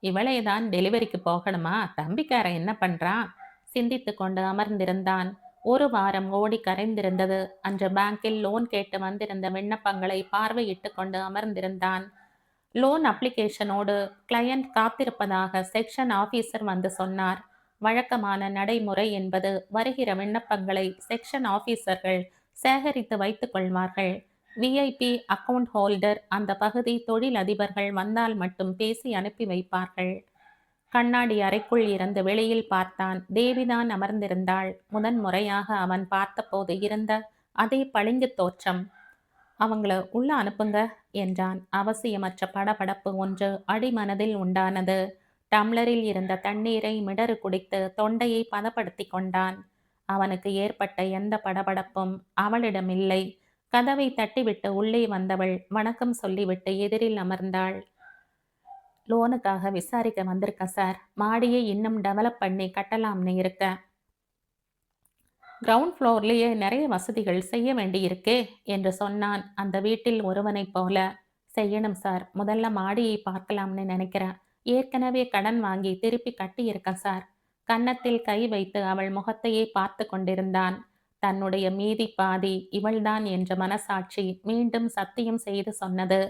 இவளேதான் டெலிவரிக்கு போகணுமா? தம்பிக்காரன் என்ன பண்றான்? சிந்தித்து கொண்டு அமர்ந்திருந்தான். 1 வாரம் ஓடி கரைந்திருந்தது. அன்று பேங்கில் லோன் கேட்டு வந்திருந்த விண்ணப்பங்களை பார்வையிட்டு கொண்டு அமர்ந்திருந்தான். லோன் அப்ளிகேஷனோடு கிளையண்ட் காத்திருப்பதாக செக்ஷன் ஆபீசர் வந்து சொன்னார். வழக்கமான நடைமுறை என்பது வருகிற விண்ணப்பங்களை செக்ஷன் ஆபீசர்கள் சேகரித்து வைத்துக் கொள்வார்கள். விஐபி அக்கவுண்ட் ஹோல்டர் அந்த பகுதி தொழிலதிபர்கள் வந்தால் மட்டும் பேசி அனுப்பி வைப்பார்கள். கண்ணாடி அறைக்குள் இருந்து வெளியில் பார்த்தான். தேவிதான் அமர்ந்திருந்தாள். முதன்முறையாக அவன் பார்த்தபோது இருந்த அதே பளிங்கு தோற்றம். அவங்கள உள்ள அனுப்புங்க என்றான். அவசியமற்ற படபடப்பு ஒன்று அடிமனதில் உண்டானது. டம்ளரில் இருந்த தண்ணீரை மிடறு குடித்து தொண்டையை பதப்படுத்தி கொண்டான். அவனுக்கு ஏற்பட்ட எந்த படபடப்பும் அவளிடமில்லை. கதவை தட்டிவிட்டு உள்ளே வந்தவள் வணக்கம் சொல்லிவிட்டு எதிரில் அமர்ந்தாள். லோனுக்காக விசாரிக்க வந்திருக்கேன் சார். மாடியை இன்னும் டெவலப் பண்ணி கட்டலாம்னு இருக்கேன். கிரவுண்ட் ஃப்ளோர்லேயே நிறைய வசதிகள் செய்ய வேண்டியிருக்கே என்று சொன்னான் அந்த வீட்டில் ஒருவனைப் போல. செய்யணும் சார். முதல்ல மாடியை பார்க்கலாம்னு நினைக்கிறேன். ஏற்கனவே கடன் வாங்கி திருப்பி கட்டியிருக்கேன் சார். கன்னத்தில் கை வைத்து அவள் முகத்தையே பார்த்து கொண்டிருந்தான். தன்னுடைய மீதி பாதி இவள்தான் என்ற மனசாட்சி மீண்டும் சத்தியம் செய்து சொன்னது.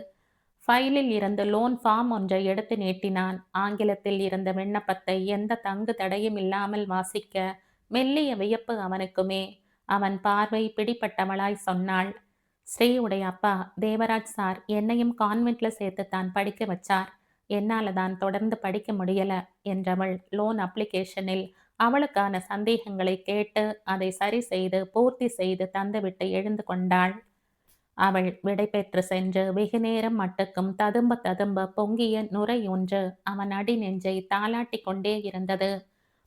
ஃபைலில் இருந்து லோன் ஃபார்ம் ஒன்றை எடுத்து நீட்டினான். ஆங்கிலத்தில் இருந்த விண்ணப்பத்தை எந்த தங்கு தடையும் இல்லாமல் வாசிக்க மெல்லிய வியப்பு அவனுக்குமே. அவன் பார்வை பிடிப்பட்டவளாய் சொன்னாள். ஸ்ரீயுடைய அப்பா தேவராஜ் சார் என்னையும் கான்வென்ட்ல சேர்த்து தான் படிக்க வச்சார். என்னால தான் தொடர்ந்து படிக்க முடியல என்றவள் லோன் அப்ளிகேஷனில் அவளுக்கான சந்தேகங்களை கேட்டு அதை சரி செய்து பூர்த்தி செய்து தந்துவிட்டு எழுந்து கொண்டாள். அவள் விடைபெற்று சென்று வெகுநேரம் மட்டுக்கும் ததும்ப ததும்ப பொங்கிய நுரை ஒன்று அவன் அடி நெஞ்சை தாலாட்டிக் கொண்டே இருந்தது.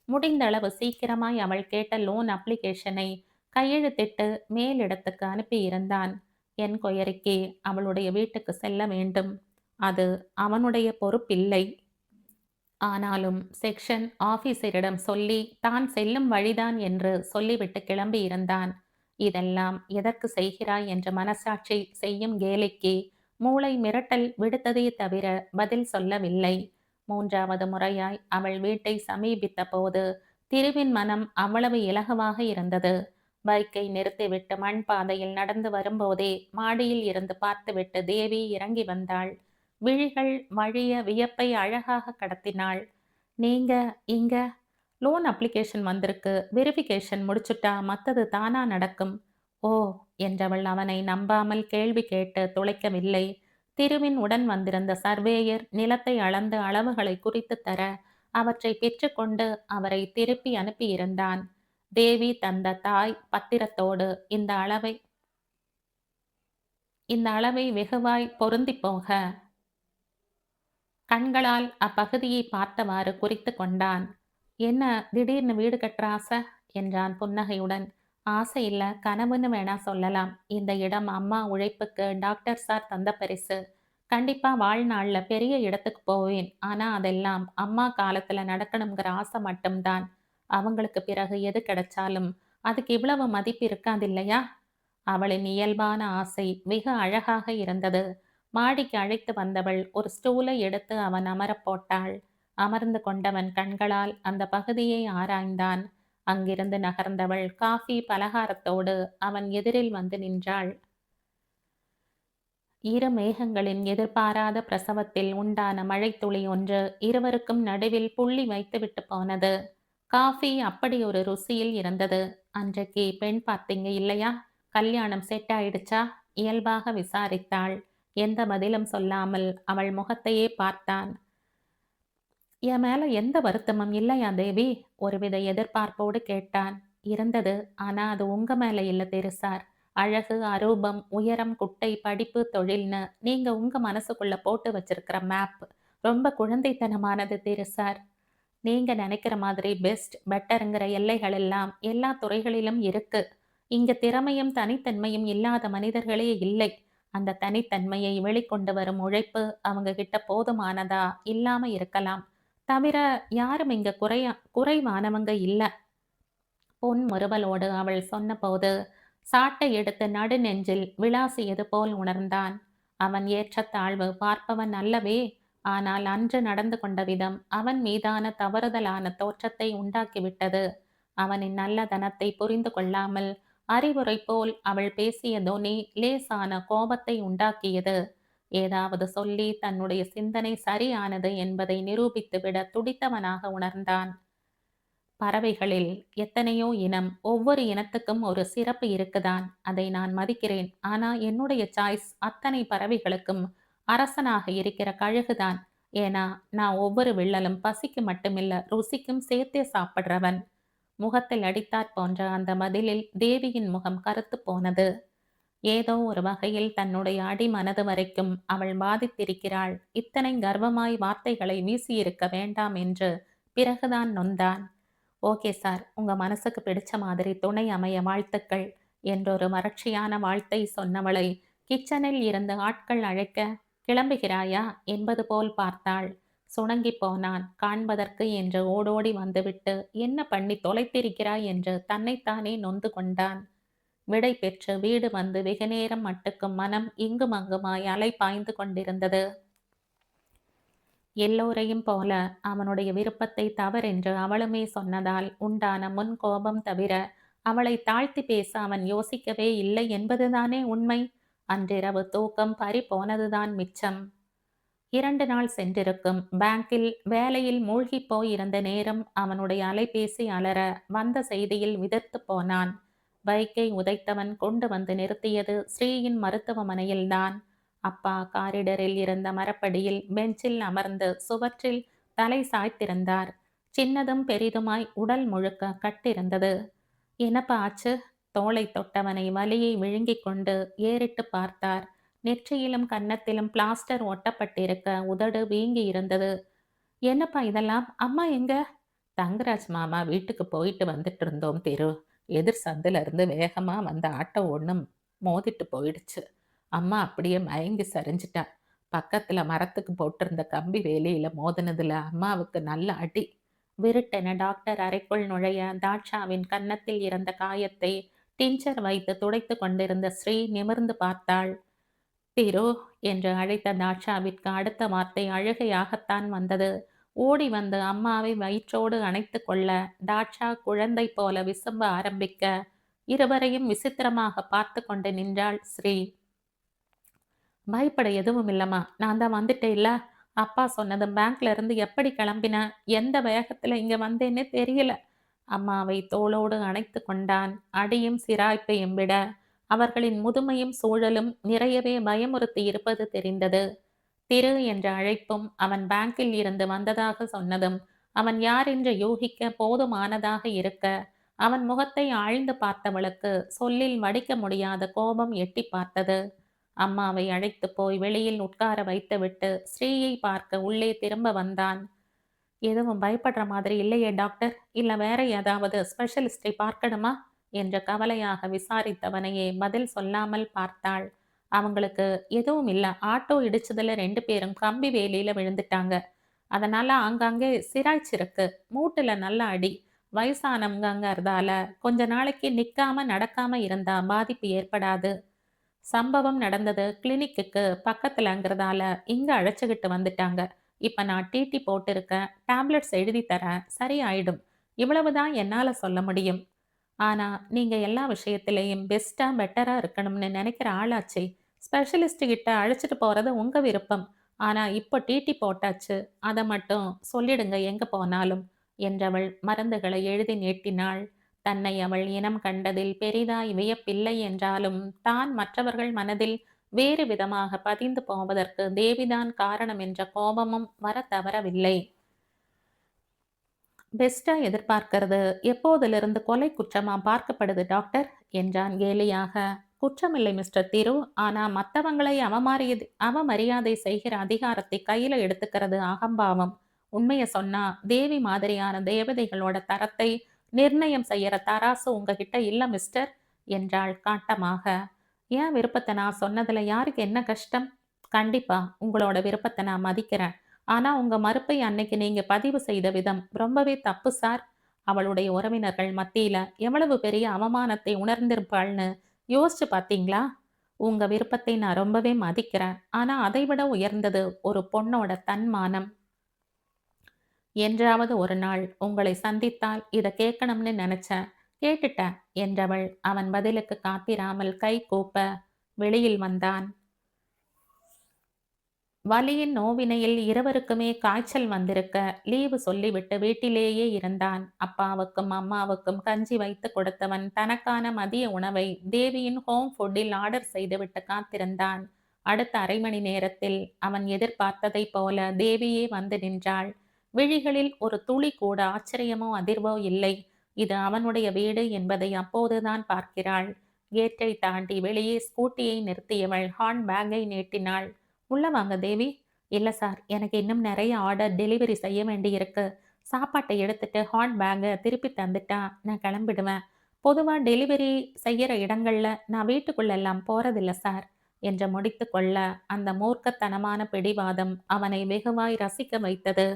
முடிந்தளவு சீக்கிரமாய் அவள் கேட்ட லோன் அப்ளிகேஷனை கையெழுத்திட்டு மேலிடத்துக்கு அனுப்பியிருந்தான். என் கொயரிக்கு அவளுடைய வீட்டுக்கு செல்ல வேண்டும். அது அவனுடைய பொறுப்பில்லை. ஆனாலும் செக்ஷன் ஆபீசரிடம் சொல்லி தான் செல்லும் வழிதான் என்று சொல்லிவிட்டு கிளம்பியிருந்தான். இதெல்லாம் எதற்கு செய்கிறாய் என்ற மனசாட்சி செய்யும் கேலிக்கு மூளை மிரட்டல் விடுத்ததே தவிர பதில் சொல்லவில்லை. மூன்றாவது முறையாய் அவள் வீட்டை சமீபித்த போது திருவின் மனம் அவ்வளவு இலகுவாக இருந்தது. பைக்கை நிறுத்திவிட்டு மண் பாதையில் நடந்து வரும்போதே மாடியில் இருந்து பார்த்துவிட்டு தேவி இறங்கி வந்தாள். விழிகள் வழிய வியப்பை அழகாக கடத்தினாள். நீங்க இங்க? லோன் அப்ளிகேஷன் வந்திருக்கு. வெரிஃபிகேஷன் முடிச்சுட்டா மத்தது தானா நடக்கும். ஓ என்றவள் அவனை நம்பாமல் கேள்வி கேட்டு துளைக்கவில்லை. திருவின் உடன் வந்திருந்த சர்வேயர் நிலத்தை அளந்து அளவுகளை குறித்து தர அவற்றை பெற்றுக்கொண்டு அவரை திருப்பி அனுப்பியிருந்தான். தேவி தந்த தாய் பத்திரத்தோடு இந்த அளவை வெகுவாய் பொருந்தி போக கண்களால் அப்பகுதியை பார்த்தவாறு குறித்து கொண்டான். என்ன திடீர்னு வீடு கட்டுற ஆசை என்றான் புன்னகையுடன். ஆசை இல்ல, கனவுன்னு வேணா சொல்லலாம். இந்த இடம் அம்மா உழைப்புக்கு டாக்டர் சார் தந்த பரிசு. கண்டிப்பா வாழ்நாள்ல பெரிய இடத்துக்கு போவேன். ஆனா அதெல்லாம் அம்மா காலத்துல நடக்கணுங்கிற ஆசை மட்டும்தான். அவங்களுக்கு பிறகு எது கிடைச்சாலும் அதுக்கு இவ்வளவு மதிப்பு இருக்காது இல்லையா? அவளின் இயல்பான ஆசை மிக அழகாக இருந்தது. மாடிக்கு அழைத்து வந்தவள் ஒரு ஸ்டூலை எடுத்து அவன் அமரப் போட்டாள். அமர்ந்து கொண்டவன் கண்களால் அந்த பகுதியை ஆராய்ந்தான். அங்கிருந்து நகர்ந்தவள் காஃபி பலகாரத்தோடு அவன் எதிரில் வந்து நின்றாள். இரு மேகங்களின் எதிர்பாராத பிரசவத்தில் உண்டான மழைத்துளி ஒன்று இருவருக்கும் நடுவில் புள்ளி வைத்துவிட்டு போனது. காஃபி அப்படி ஒரு ருசியில் இருந்தது. அன்றைக்கு பெண் பார்த்தீங்க இல்லையா? கல்யாணம் செட் ஆயிடுச்சா? இயல்பாக விசாரித்தாள். எந்த பதிலும் சொல்லாமல் அவள் முகத்தையே பார்த்தான். என் மேல எந்த வருத்தமும் இல்லையா தேவி? ஒருவித எதிர்பார்ப்போடு கேட்டான். இருந்தது. ஆனா அது உங்க மேல இல்ல தெரிசார். அழகு, அரூபம், உயரம், குட்டை, படிப்பு, தொழில்னு நீங்க உங்க மனசுக்குள்ள போட்டு வச்சிருக்கிற மேப் ரொம்ப குழந்தைத்தனமானது தெரிசார். நீங்க நினைக்கிற மாதிரி பெஸ்ட், பெட்டருங்கிற எல்லைகள் எல்லாம் எல்லா துறைகளிலும் இருக்கு. இங்க திறமையும் தனித்தன்மையும் இல்லாத மனிதர்களே இல்லை. அந்த தனித்தன்மையை வெளிக்கொண்டு வரும் உழைப்பு அவங்க கிட்ட போதுமானதா இல்லாம இருக்கலாம். தவிர யாரும் இங்க குறைவானவங்க இல்ல. பொன் முறுவலோடு அவள் சொன்னபோது சாட்டை எடுத்து நடு நெஞ்சில் விளாசியது போல் உணர்ந்தான். அவன் ஏற்றத்தாழ்வு பார்ப்பவன் அல்லவே. ஆனால் அன்று நடந்து கொண்ட விதம் அவன் மீதான தவறுதலான தோற்றத்தை உண்டாக்கிவிட்டது. அவனின் நல்லதனத்தை புரிந்து கொள்ளாமல் அறிவுரை போல் அவள் பேசிய தொனி லேசான கோபத்தை உண்டாக்கியது. ஏதாவது சொல்லி தன்னுடைய சிந்தனை சரியானது என்பதை நிரூபித்துவிட துடித்தவனாக உணர்ந்தான். பறவைகளில் எத்தனையோ இனம், ஒவ்வொரு இனத்துக்கும் ஒரு சிறப்பு இருக்குதான். அதை நான் மதிக்கிறேன். ஆனா என்னுடைய சாய்ஸ் அத்தனை பறவைகளுக்கும் அரசனாக இருக்கிற கழுகுதான். ஏன்னா நான் ஒவ்வொரு விள்ளலும் பசிக்கு மட்டுமில்ல ருசிக்கும் சேர்த்தே சாப்பிடுறவன். முகத்தில் அடித்தாற் போன்ற அந்த பதிலில் தேவியின் முகம் கருத்து போனது. ஏதோ ஒரு வகையில் தன்னுடைய அடிமனது வரைக்கும் அவள் பாதித்திருக்கிறாள். இத்தனை கர்வமாய் வார்த்தைகளை வீசியிருக்க வேண்டாம் என்று பிறகுதான் நொந்தான். ஓகே சார், உங்க மனசுக்கு பிடிச்ச மாதிரி துணை அமைய வாழ்த்துக்கள் என்றொரு வறட்சியான வாழ்த்தை சொன்னவளை கிச்சனில் இருந்து ஆட்கள் அழைக்க கிளம்புகிறாயா என்பது போல் பார்த்தாள். சுணங்கி போனான். காண்பதற்கு என்று ஓடோடி வந்துவிட்டு என்ன பண்ணி தொலைத்திருக்கிறாய் என்று தன்னைத்தானே நொந்து கொண்டான். விடை பெற்று வீடு வந்து வெகுநேரம் மட்டுக்கும் மனம் இங்கும் அங்குமாய் அலை பாய்ந்து கொண்டிருந்தது. எல்லோரையும் போல அவனுடைய விருப்பத்தை தவறென்று அவளுமே சொன்னதால் உண்டான முன் கோபம் தவிர அவளை தாழ்த்தி பேச அவன் யோசிக்கவே இல்லை என்பதுதானே உண்மை. அன்றிரவு தூக்கம் பறி போனதுதான் மிச்சம். 2 நாள் சென்றிருக்கும். பேங்கில் வேலையில் மூழ்கி போயிருந்த நேரம் அவனுடைய அலைபேசி அலற வந்த செய்தியில் விதர்த்து போனான். பைக்கை உதைத்தவன் கொண்டு வந்து நிறுத்தியது ஸ்ரீயின் மருத்துவமனையில்தான். அப்பா காரிடரில் இருந்த மரப்படியில் பெஞ்சில் அமர்ந்து சுவற்றில் தலை சாய்த்திருந்தார். சின்னதும் பெரிதுமாய் உடல் முழுக்க கட்டிருந்தது. "என்னப்பா ஆச்சு?" தோளை தொட்டவனை வலியை விழுங்கிக் கொண்டு ஏறிட்டு பார்த்தார். நெற்றியிலும் கன்னத்திலும் பிளாஸ்டர் ஒட்டப்பட்டிருக்க உதடு வீங்கி இருந்தது. "என்னப்பா இதெல்லாம்? அம்மா எங்க?" "தங்கராஜ் மாமா வீட்டுக்கு போயிட்டு வந்துட்டு இருந்தோம் திரு. எதிர் சந்துல இருந்து வேகமா வந்த ஆட்டோ ஒண்ணு மோதிட்டு போயிடுச்சு. அம்மா அப்படியே மயங்கி சரிஞ்சிட்டா. பக்கத்துல மரத்துக்கு போட்டிருந்த கம்பி வேலியில மோதினதுல அம்மாவுக்கு நல்ல அடி." விருட்டென டாக்டர் அறைக்குள் நுழைய தாட்சாவின் கன்னத்தில் இருந்த காயத்தை டிஞ்சர் வைத்து துடைத்துக் கொண்டிருந்த ஸ்ரீ நிமிர்ந்து பார்த்தாள். "திரு" என்று அழைத்த தாட்சாவிற்கு அடுத்த வார்த்தை அழுகையாகத்தான் வந்தது. ஓடி வந்து அம்மாவை வயிற்றோடு அணைத்துக் கொள்ள தாட்சா குழந்தை போல விசும்ப ஆரம்பிக்க இருவரையும் விசித்திரமாக பார்த்து கொண்டு நின்றாள் ஸ்ரீ. "பயப்பட எதுவும் இல்லம்மா. நான் தான் வந்துட்டேன்ல. அப்பா சொன்னதும் பேங்க்ல இருந்து எப்படி கிளம்பினேன், எந்த வேகத்துல இங்க வந்தேன்னே தெரியல." அம்மாவை தோளோடு அணைத்துக் கொண்டான். அடியும் சிராய்ப்பையும் விட அவர்களின் முதுமையும் சூழலும் நிறையவே பயமுறுத்தி இருப்பது தெரிந்தது. திரு என்ற அழைப்பும் அவன் பேங்கில் இருந்து வந்ததாக சொன்னதும் அவன் யார் என்று யூகிக்க போதுமானதாக இருக்க அவன் முகத்தை ஆழ்ந்து பார்த்தவளுக்கு சொல்லில் வடிக்க முடியாத கோபம் எட்டி பார்த்தது. அம்மாவை அழைத்து போய் வெளியில் உட்கார வைத்துவிட்டு ஸ்ரீயை பார்க்க உள்ளே திரும்ப வந்தான். "எதுவும் பயப்படுற மாதிரி இல்லையே டாக்டர்? இல்ல வேற ஏதாவது ஸ்பெஷலிஸ்டை பார்க்கணுமா?" என்ற கவலையாக விசாரித்தவனையே பதில் சொல்லாமல் பார்த்தாள். "அவங்களுக்கு எதுவும் இல்ல. ஆட்டோ இடிச்சதுல 2 பேரும் கம்பி வேலியில விழுந்துட்டாங்க. அதனால ஆங்காங்கே சிராய்ச்சிருக்கு. மூட்டுல நல்ல அடி. வயசானவங்கங்கிறதால கொஞ்ச நாளைக்கு நிக்காம நடக்காம இருந்தா பாதிப்பு ஏற்படாது. சம்பவம் நடந்தது கிளினிக்குக்கு பக்கத்துலங்கிறதால இங்க அழைச்சுக்கிட்டு வந்துட்டாங்க. இப்ப நான் டிடி போட்டிருக்கேன். டேப்லெட்ஸ் எழுதி தரேன். சரியாயிடும். இவ்வளவுதான் என்னால சொல்ல முடியும். ஆனா நீங்க எல்லா விஷயத்திலயும் பெஸ்ட்டா பெட்டரா இருக்கணும்னு நினைக்கிற ஆளாச்சே. ஸ்பெஷலிஸ்ட் கிட்ட அழைச்சிட்டு போறது உங்க விருப்பம். ஆனா இப்போ டிடி போட்டாச்சு. அத மட்டும் சொல்லிடுங்க எங்க போனாலும்." என்றவள் மருந்துகளை எழுதி நீட்டினாள். தன்னை அவள் இனம் கண்டதில் பெரிதாய் வியப்பில்லை என்றாலும் தான் மற்றவர்கள் மனதில் வேறு விதமாக பதிந்து போவதற்கு தேவிதான் காரணம் என்ற கோபமும் வர தவறவில்லை. பெஸ்ட்டா எதிர்பார்க்கிறது எப்போதிலிருந்து கொலை குற்றமா பார்க்கப்படுது டாக்டர்? என்றான் கேலியாக. "குற்றமில்லை மிஸ்டர் திரு. ஆனா மத்தவங்களை அவமரியாதை செய்கிற அதிகாரத்தை கையில எடுத்துக்கிறது அகம்பாவம். உண்மைய சொன்னா தேவி மாதிரியான தேவதைகளோட தரத்தை நிர்ணயம் செய்யற தராசு உங்ககிட்ட இல்ல மிஸ்டர்" என்றாள் காட்டமாக. "என் விருப்பத்தை நான் சொன்னதுல யாருக்கு என்ன கஷ்டம்? கண்டிப்பா உங்களோட விருப்பத்தை நான் மதிக்கிறேன். ஆனா உங்க மறுப்பை அன்னைக்கு நீங்க பதிவு செய்த விதம் ரொம்பவே தப்பு சார். அவளுடைய உறவினர்கள் மத்தியில எவ்வளவு பெரிய அவமானத்தை உணர்ந்திருப்பாள்னு யோசிச்சு பார்த்தீங்களா? உங்க விருப்பத்தை நான் ரொம்பவே மதிக்கிறேன். ஆனா அதைவிட உயர்ந்தது ஒரு பொண்ணோட தன்மானம். என்றாவது ஒரு நாள் உங்களை சந்தித்தால் இத கேட்கணும்னு நினைச்சேன். கேட்டுட்டேன்" என்றவள் அவன் பதிலுக்கு காத்திராமல் கை கூப்ப வெளியில் வந்தான். வலியின் நோவினையில் இருவருக்குமே காய்ச்சல் வந்திருக்க லீவு சொல்லிவிட்டு வீட்டிலேயே இருந்தான். அப்பாவுக்கும் அம்மாவுக்கும் கஞ்சி வைத்து கொடுத்தவன் தனக்கான மதிய உணவை தேவியின் ஹோம் ஃபுட்டில் ஆர்டர் செய்துவிட்டு காத்திருந்தான். அடுத்த அரை மணி நேரத்தில் அவன் எதிர்பார்த்ததைப் போல தேவியே வந்து நின்றாள். விழிகளில் ஒரு துளி கூட ஆச்சரியமோ அதிர்வோ இல்லை. இது அவனுடைய வீடு என்பதை அப்போதுதான் பார்க்கிறாள். கேட்டை தாண்டி வெளியே ஸ்கூட்டியை நிறுத்தியவள் ஹாண்ட் பேக்கை நீட்டினாள். "உள்ள வாங்க தேவி." "இல்ல சார், எனக்கு இன்னும் நிறைய ஆர்டர் டெலிவரி செய்ய வேண்டியிருக்கு. சாப்பாட்டை எடுத்துட்டு ஹாண்ட் பேக்கை திருப்பி தந்துட்டா நான் கிளம்பிடுவேன். பொதுவா டெலிவரி செய்யற இடங்கள்ல நான் வீட்டுக்குள்ளெல்லாம் போறதில்ல சார்" என்று முடித்து கொள்ள அந்த மூர்க்கத்தனமான பிடிவாதம் அவனை வெகுவாய் ரசிக்க வைத்தது.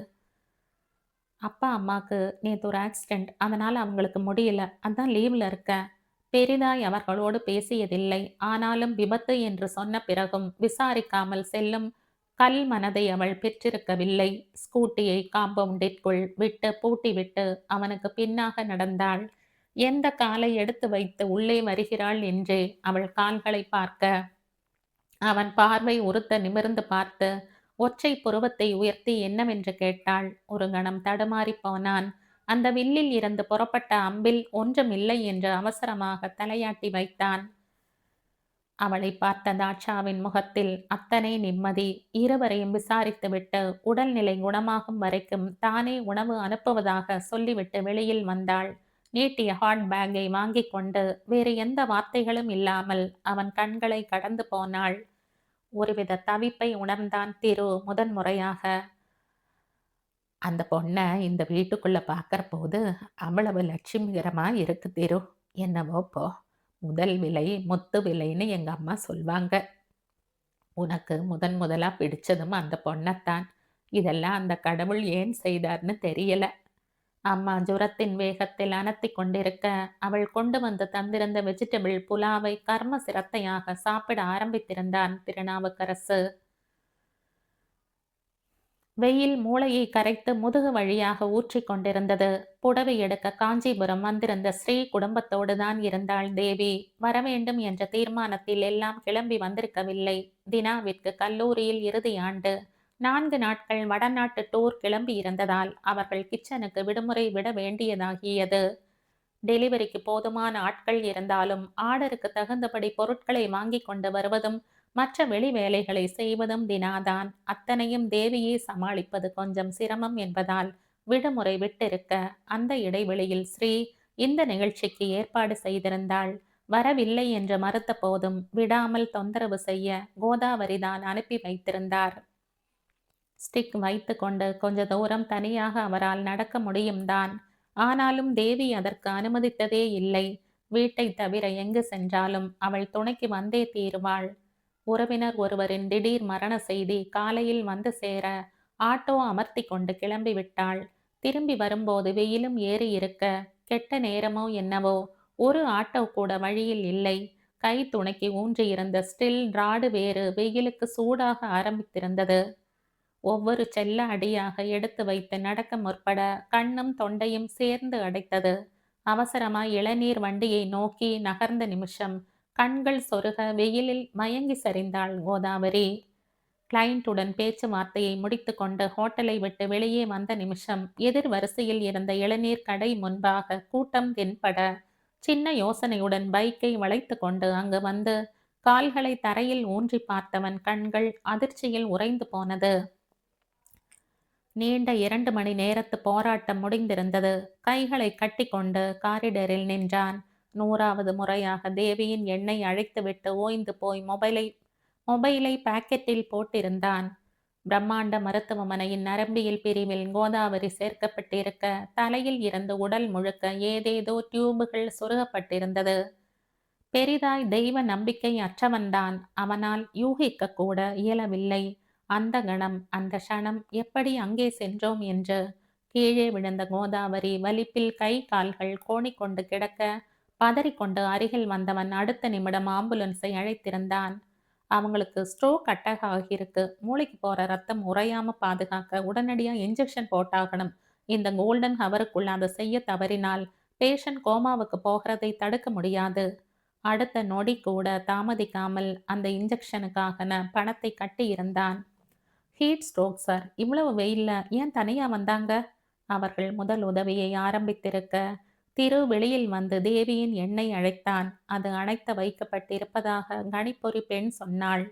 "அப்பா அம்மாக்கு நேத்து ஒரு ஆக்சிடென்ட். அதனால அவங்களுக்கு முடியல. அதான் லீவ்ல இருக்கேன்." பெரிதாய் அவர்களோடு பேசியதில்லை. ஆனாலும் விபத்து என்று சொன்ன பிறகும் விசாரிக்காமல் செல்லும் கல் மனதை அவள் பெற்றிருக்கவில்லை. ஸ்கூட்டியை காம்பவுண்டிற்குள் விட்டு பூட்டிவிட்டு அவனுக்கு பின்னாக நடந்தாள். எந்த காலை எடுத்து வைத்து உள்ளே வருகிறாள் என்றே அவள் கால்களை பார்க்க அவன் பார்வை உறுத்த நிமிர்ந்து பார்த்து ஒற்றை புருவத்தை உயர்த்தி என்னவென்று கேட்டாள். ஒரு கணம் தடுமாறிப் போனான். அந்த வில்லில் இருந்து புறப்பட்ட அம்பில் ஒன்றுமில்லை என்று அவசரமாக தலையாட்டி வைத்தான். அவளை பார்த்த தாட்சாவின் முகத்தில் அத்தனை நிம்மதி. இருவரையும் விசாரித்துவிட்டு உடல்நிலை குணமாகும் வரைக்கும் தானே உணவு அனுப்புவதாக சொல்லிவிட்டு வெளியில் வந்தாள். நீட்டிய ஹாட் பேக்கை வாங்கிக் கொண்டு வேறு எந்த வார்த்தைகளும் இல்லாமல் அவன் கண்களை கடந்து போனாள். ஒருவித தவிப்பை உணர்ந்தான் திரு முதன்முறையாக. அந்த பொண்ண இந்த வீட்டுக்குள்ள பார்க்கறபோது அவ்வளவு லட்சுமிகரமா இருக்கு திரு. என்னவோ போ. முதல் விலை முத்து விலைன்னு எங்க அம்மா சொல்வாங்க. உனக்கு முதன் முதலா பிடிச்சதும் அந்த பொண்ணத்தான். இதெல்லாம் அந்த கடவுள் ஏன் செய்தார்ன்னு தெரியல. அம்மா ஜுரத்தின் வேகத்தில் அனத்திக் கொண்டிருக்க அவள் கொண்டு வந்து தந்திருந்த வெஜிடபிள் புலாவை கர்ம சிரத்தையாக சாப்பிட ஆரம்பித்திருந்தான் திருநாவுக்கரசு. வெயில் மூளையை கரைத்து முதுகு வழியாக ஊற்றிக் கொண்டிருந்தது. புடவை எடுக்க காஞ்சிபுரம் வந்திருந்த ஸ்ரீ குடும்பத்தோடு தான் இருந்தாள் தேவி. வரவேண்டும் என்ற தீர்மானத்தில் எல்லாம் கிளம்பி வந்திருக்கவில்லை. தினாவிற்கு கல்லூரியில் இறுதி ஆண்டு. 4 நாட்கள் வடநாட்டு டூர் கிளம்பி இருந்ததால் அவர்கள் கிச்சனுக்கு விடுமுறை விட வேண்டியதாகியது. டெலிவரிக்கு போதுமான ஆட்கள் இருந்தாலும் ஆர்டருக்கு தகுந்தபடி பொருட்களை வாங்கி கொண்டு வருவதும் மற்ற வெளி வேலைகளை செய்வதும் தினாதான். அத்தனையும் தேவியே சமாளிப்பது கொஞ்சம் சிரமம் என்பதால் விடுமுறை விட்டிருக்க அந்த இடைவெளியில் ஸ்ரீ இந்த நிகழ்ச்சிக்கு ஏற்பாடு செய்திருந்தாள். வரவில்லை என்று மறுத்த போதும் விடாமல் தொந்தரவு செய்ய கோதாவரிதான் அனுப்பி வைத்திருந்தார். ஸ்டிக் வைத்து கொண்டு கொஞ்ச தூரம் தனியாக அவரால் நடக்க முடியும் தான். ஆனாலும் தேவி அதற்கு அனுமதித்ததே இல்லை. வீட்டை தவிர எங்கு சென்றாலும் அவள் துணைக்கு வந்தே தீருவாள். உறவினர் ஒருவரின் திடீர் மரண செய்தி காலையில் வந்து சேர ஆட்டோ அமர்த்தி கொண்டு கிளம்பி விட்டாள். திரும்பி வரும்போது வெயிலும் ஏறி இருக்க கெட்ட நேரமோ என்னவோ ஒரு ஆட்டோ கூட வழியில் இல்லை. கை துணைக்கு ஊன்றியிருந்த ஸ்டில் ராடு வேறு வெயிலுக்கு சூடாக ஆரம்பித்திருந்தது. ஒவ்வொரு செல்ல அடியாக எடுத்து வைத்து நடக்க முற்பட கண்ணும் தொண்டையும் சேர்ந்து அடைத்தது. அவசரமாய் இளநீர் வண்டியை நோக்கி நகர்ந்த நிமிஷம் கண்கள் சொருக வெயிலில் மயங்கி சரிந்தாள் கோதாவரி. கிளையண்ட்டுடன் பேச்சுவார்த்தையை முடித்து கொண்டு ஹோட்டலை விட்டு வெளியே வந்த நிமிஷம் எதிர் வரிசையில் இருந்த இளநீர் கடை முன்பாக கூட்டம் தென்பட சின்ன யோசனையுடன் பைக்கை வளைத்து கொண்டு அங்கு வந்து கால்களை தரையில் ஊன்றி பார்த்தவன் கண்கள் அதிர்ச்சியில் உறைந்து போனது. நீண்ட 2 மணி நேரத்து போராட்டம் முடிந்திருந்தது. கைகளை கட்டி கொண்டு காரிடரில் நின்றான். 100வது முறையாக தேவியின் எண்ணை அழைத்துவிட்டு ஓய்ந்து போய் மொபைலை பாக்கெட்டில் போட்டிருந்தான். பிரம்மாண்ட மருத்துவமனையின் நரம்பியல் பிரிவில் கோதாவரி சேர்க்கப்பட்டிருக்க தலையில் இருந்து உடல் முழுக்க ஏதேதோ டியூபுகள் சொருகப்பட்டிருந்தது. பெரிதாய் தெய்வ நம்பிக்கை அற்றவன்தான். அவனால் யூகிக்க கூட இயலவில்லை. அந்த கணம் அந்த க்ஷணம் எப்படி அங்கே சென்றோம் என்று. கீழே விழுந்த கோதாவரி வலிப்பில் கை கால்கள் கோணிக்கொண்டு கிடக்க பதறிக்கொண்டு அருகில் வந்தவன் அடுத்த நிமிடம் ஆம்புலன்ஸை அழைத்திருந்தான். அவங்களுக்கு ஸ்ட்ரோக் அட்டாக் ஆகியிருக்கு. மூளைக்கு போற ரத்தம் உறையாம பாதுகாக்க உடனடியா இன்ஜெக்ஷன் போட்டாகணும். இந்த கோல்டன் ஹவருக்குள்ள அதை செய்ய தவறினால் பேஷண்ட் கோமாவுக்கு போகிறதை தடுக்க முடியாது. அடுத்த நொடி கூட தாமதிக்காமல் அந்த இன்ஜெக்ஷனுக்காக பணத்தை கட்டியிருந்தான். Heat stroke sir. இவ்வளவு வெயில்ல ஏன் தனியா வந்தாங்க? அவர்கள் முதல் உதவியை ஆரம்பித்திருக்க திரு வெளியில் வந்து தேவியின் எண்ணை அழைத்தான். அது அணைத்த வைக்கப்பட்டிருப்பதாக கணிப்பொறி பெண் சொன்னாள்.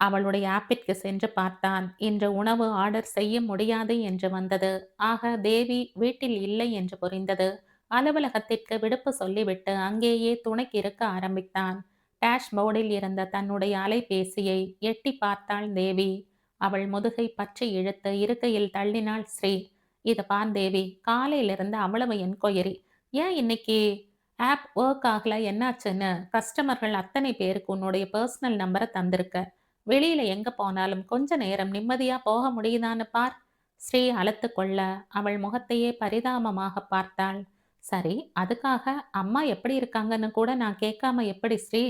அவளுடைய ஆப்பிற்கு சென்று பார்த்தான். இன்று உணவு ஆர்டர் செய்ய முடியாது என்று வந்தது. ஆக தேவி வீட்டில் இல்லை என்று புரிந்தது. அலுவலகத்திற்கு விடுப்பு சொல்லிவிட்டு அங்கேயே துணைக்கு இருக்க ஆரம்பித்தான். டேஷ்போர்டில் இருந்த தன்னுடைய அலைபேசியை எட்டி பார்த்தாள் தேவி. அவள் முதுகை பற்றி இழுத்து இருக்கையில் தள்ளினாள் ஸ்ரீ. இதை பார் தேவி, காலையிலிருந்து அவ்வளவு என்கொயரி. ஏன் இன்னைக்கு ஆப் ஒர்க் ஆகல, என்னாச்சுன்னு கஸ்டமர்கள் அத்தனை பேருக்கு உன்னுடைய பர்சனல் நம்பரை தந்திருக்க. வெளியில எங்க போனாலும் கொஞ்ச நேரம் நிம்மதியா போக முடியுதான்னு பார். ஸ்ரீ அழுத்து கொள்ள அவள் முகத்தையே பரிதாபமாக பார்த்தாள். சரி, அதுக்காக அம்மா எப்படி இருக்காங்கன்னு கூட நான் கேட்காம எப்படி ஸ்ரீ?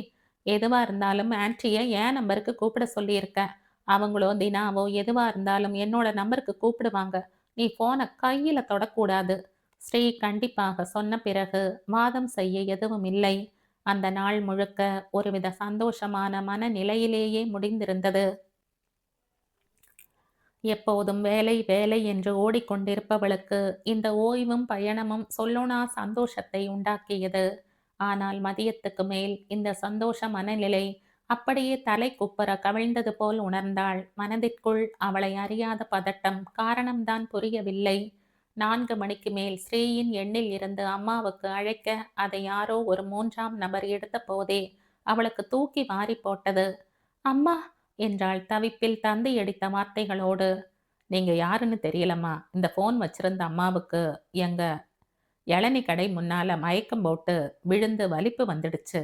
எதுவா இருந்தாலும் ஆன்ட்டியை என் நம்பருக்கு கூப்பிட சொல்லியிருக்க. அவங்களோ தினாவோ எதுவா இருந்தாலும் என்னோட நம்பருக்கு கூப்பிடுவாங்க. நீ போனை கையில தொடக்கூடாது. ஸ்ரீ கண்டிப்பாக சொன்ன பிறகு வாதம் செய்ய எதுவும் இல்லை. அந்த நாள் முழுக்க ஒருவித சந்தோஷமான மனநிலையிலேயே முடிந்திருந்தது. எப்போதும் வேலை வேலை என்று ஓடிக்கொண்டிருப்பவளுக்கு இந்த ஓய்வும் பயணமும் சொல்லொணா சந்தோஷத்தை உண்டாக்கியது. ஆனால் மதியத்துக்கு மேல் இந்த சந்தோஷ மனநிலை அப்படியே தலை குப்புற கவிழ்ந்தது போல் உணர்ந்தாள். மனதிற்குள் அவளை அறியாத பதட்டம். காரணம்தான் புரியவில்லை. 4 மணிக்கு மேல் ஸ்ரீயின் எண்ணில் இருந்து அம்மாவுக்கு அழைக்க அதை யாரோ ஒரு 3ஆம் நபர் எடுத்த போதே அவளுக்கு தூக்கி வாரி போட்டது. அம்மா என்றாள் தவிப்பில் தந்தி அடித்த வார்த்தைகளோடு. நீங்க யாருன்னு தெரியலம்மா. இந்த போன் வச்சிருந்த அம்மாவுக்கு எங்க இளநீ கடை முன்னால மயக்கம் போட்டு விழுந்து வலிப்பு வந்துடுச்சு.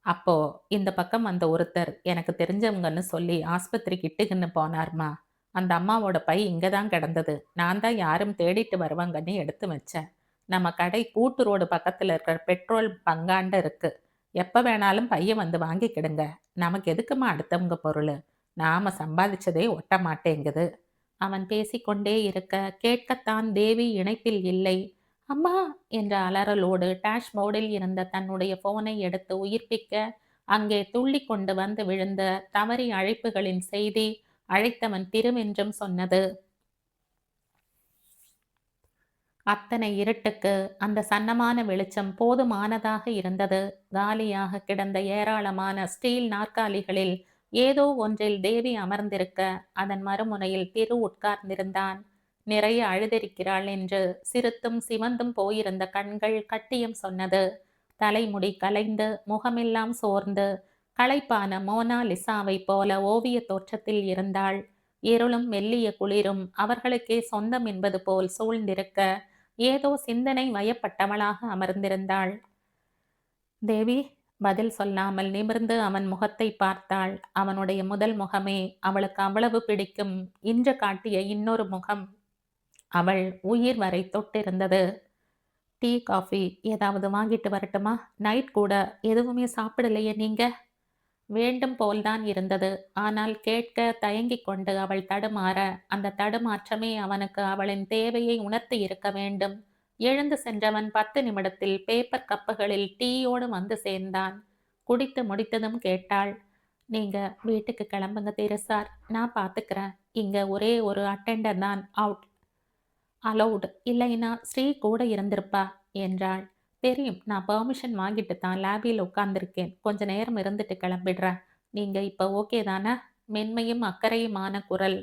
அப்போ இந்த பக்கம் வந்த ஒருத்தர் எனக்கு தெரிஞ்சவங்கன்னு சொல்லி ஆஸ்பத்திரிக்கு இட்டுக்குன்னு போனார்மா. அந்த அம்மாவோட பை இங்க தான் கிடந்தது. நான் தான் யாரும் தேடிட்டு வருவாங்கன்னு எடுத்து வச்சேன். நம்ம கடை கூட்டு ரோடு பக்கத்துல இருக்கிற பெட்ரோல் பங்காண்ட இருக்கு. எப்ப வேணாலும் பைய வந்து வாங்கிக்கிடுங்க. நமக்கு எதுக்கும்மா அடுத்தவங்க பொருளு? நாம சம்பாதிச்சதே ஒட்ட மாட்டேங்குது. அவன் பேசிக்கொண்டே இருக்க கேட்கத்தான் தேவி இணைப்பில் இல்லை. அம்மா என்ற அலறலோடு டேஷ்போர்டில் இருந்த தன்னுடைய போனை எடுத்து உயிர்ப்பிக்க அங்கே துள்ளி கொண்டு வந்து விழுந்த தவறி அழைப்புகளின் செய்தி அழைத்தவன் திருவென்றும் சொன்னது. அத்தனை இருட்டுக்கு அந்த சன்னமான வெளிச்சம் போதுமானதாக இருந்தது. காலியாக கிடந்த ஏராளமான ஸ்டீல் நாற்காலிகளில் ஏதோ ஒன்றில் தேவி அமர்ந்திருக்க அதன் மறுமுனையில் திரு உட்கார்ந்திருந்தான். நிறைய அழுதிருக்கிறாள் என்று சிறுத்தும் சிவந்தும் போயிருந்த கண்கள் கட்டியம் சொன்னது. தலைமுடி கலைந்து முகமெல்லாம் சோர்ந்து களைப்பான மோனாலிசாவை போல ஓவிய தோற்றத்தில் இருந்தாள். இருளும் மெல்லிய குளிரும் அவர்களுக்கே சொந்தம் என்பது போல் சூழ்ந்திருக்க ஏதோ சிந்தனை வயப்பட்டவளாக அமர்ந்திருந்தாள். தேவி பதில் சொல்லாமல் நிமிர்ந்து அவன் முகத்தை பார்த்தாள். அவனுடைய முதல் முகமே அவளுக்கு அவ்வளவு பிடிக்கும். இன்று காட்டிய இன்னொரு முகம் அவள் உயிர் வரை தொட்டிருந்தது. டீ காஃபி ஏதாவது வாங்கிட்டு வரட்டுமா? நைட் கூட எதுவுமே சாப்பிடலையே நீங்க? வேண்டும் போல்தான் இருந்தது. ஆனால் கேட்க தயங்கிக் கொண்டு அவள் தடுமாற அந்த தடுமாற்றமே அவனுக்கு அவளின் தேவையை உணர்த்தி இருக்க வேண்டும். எழுந்து சென்றவன் 10 நிமிடத்தில் பேப்பர் கப்புகளில் டீயோடு வந்து சேர்ந்தான். குடித்து முடித்ததும் கேட்டாள். நீங்க வீட்டுக்கு கிளம்புங்க தெரசார். நான் பார்த்துக்கிறேன். இங்க ஒரே ஒரு அட்டெண்டர் தான் அவுட் அலௌடு. இல்லைன்னா ஸ்ரீ கூட இருந்திருப்பா என்றாள். தெரியும். நான் பெர்மிஷன் வாங்கிட்டு தான் லேபில் உட்கார்ந்திருக்கேன். கொஞ்ச நேரம் இருந்துட்டு கிளம்பிடுறேன். நீங்க இப்ப ஓகே தானே? மென்மையும் அக்கறையுமான குரல்.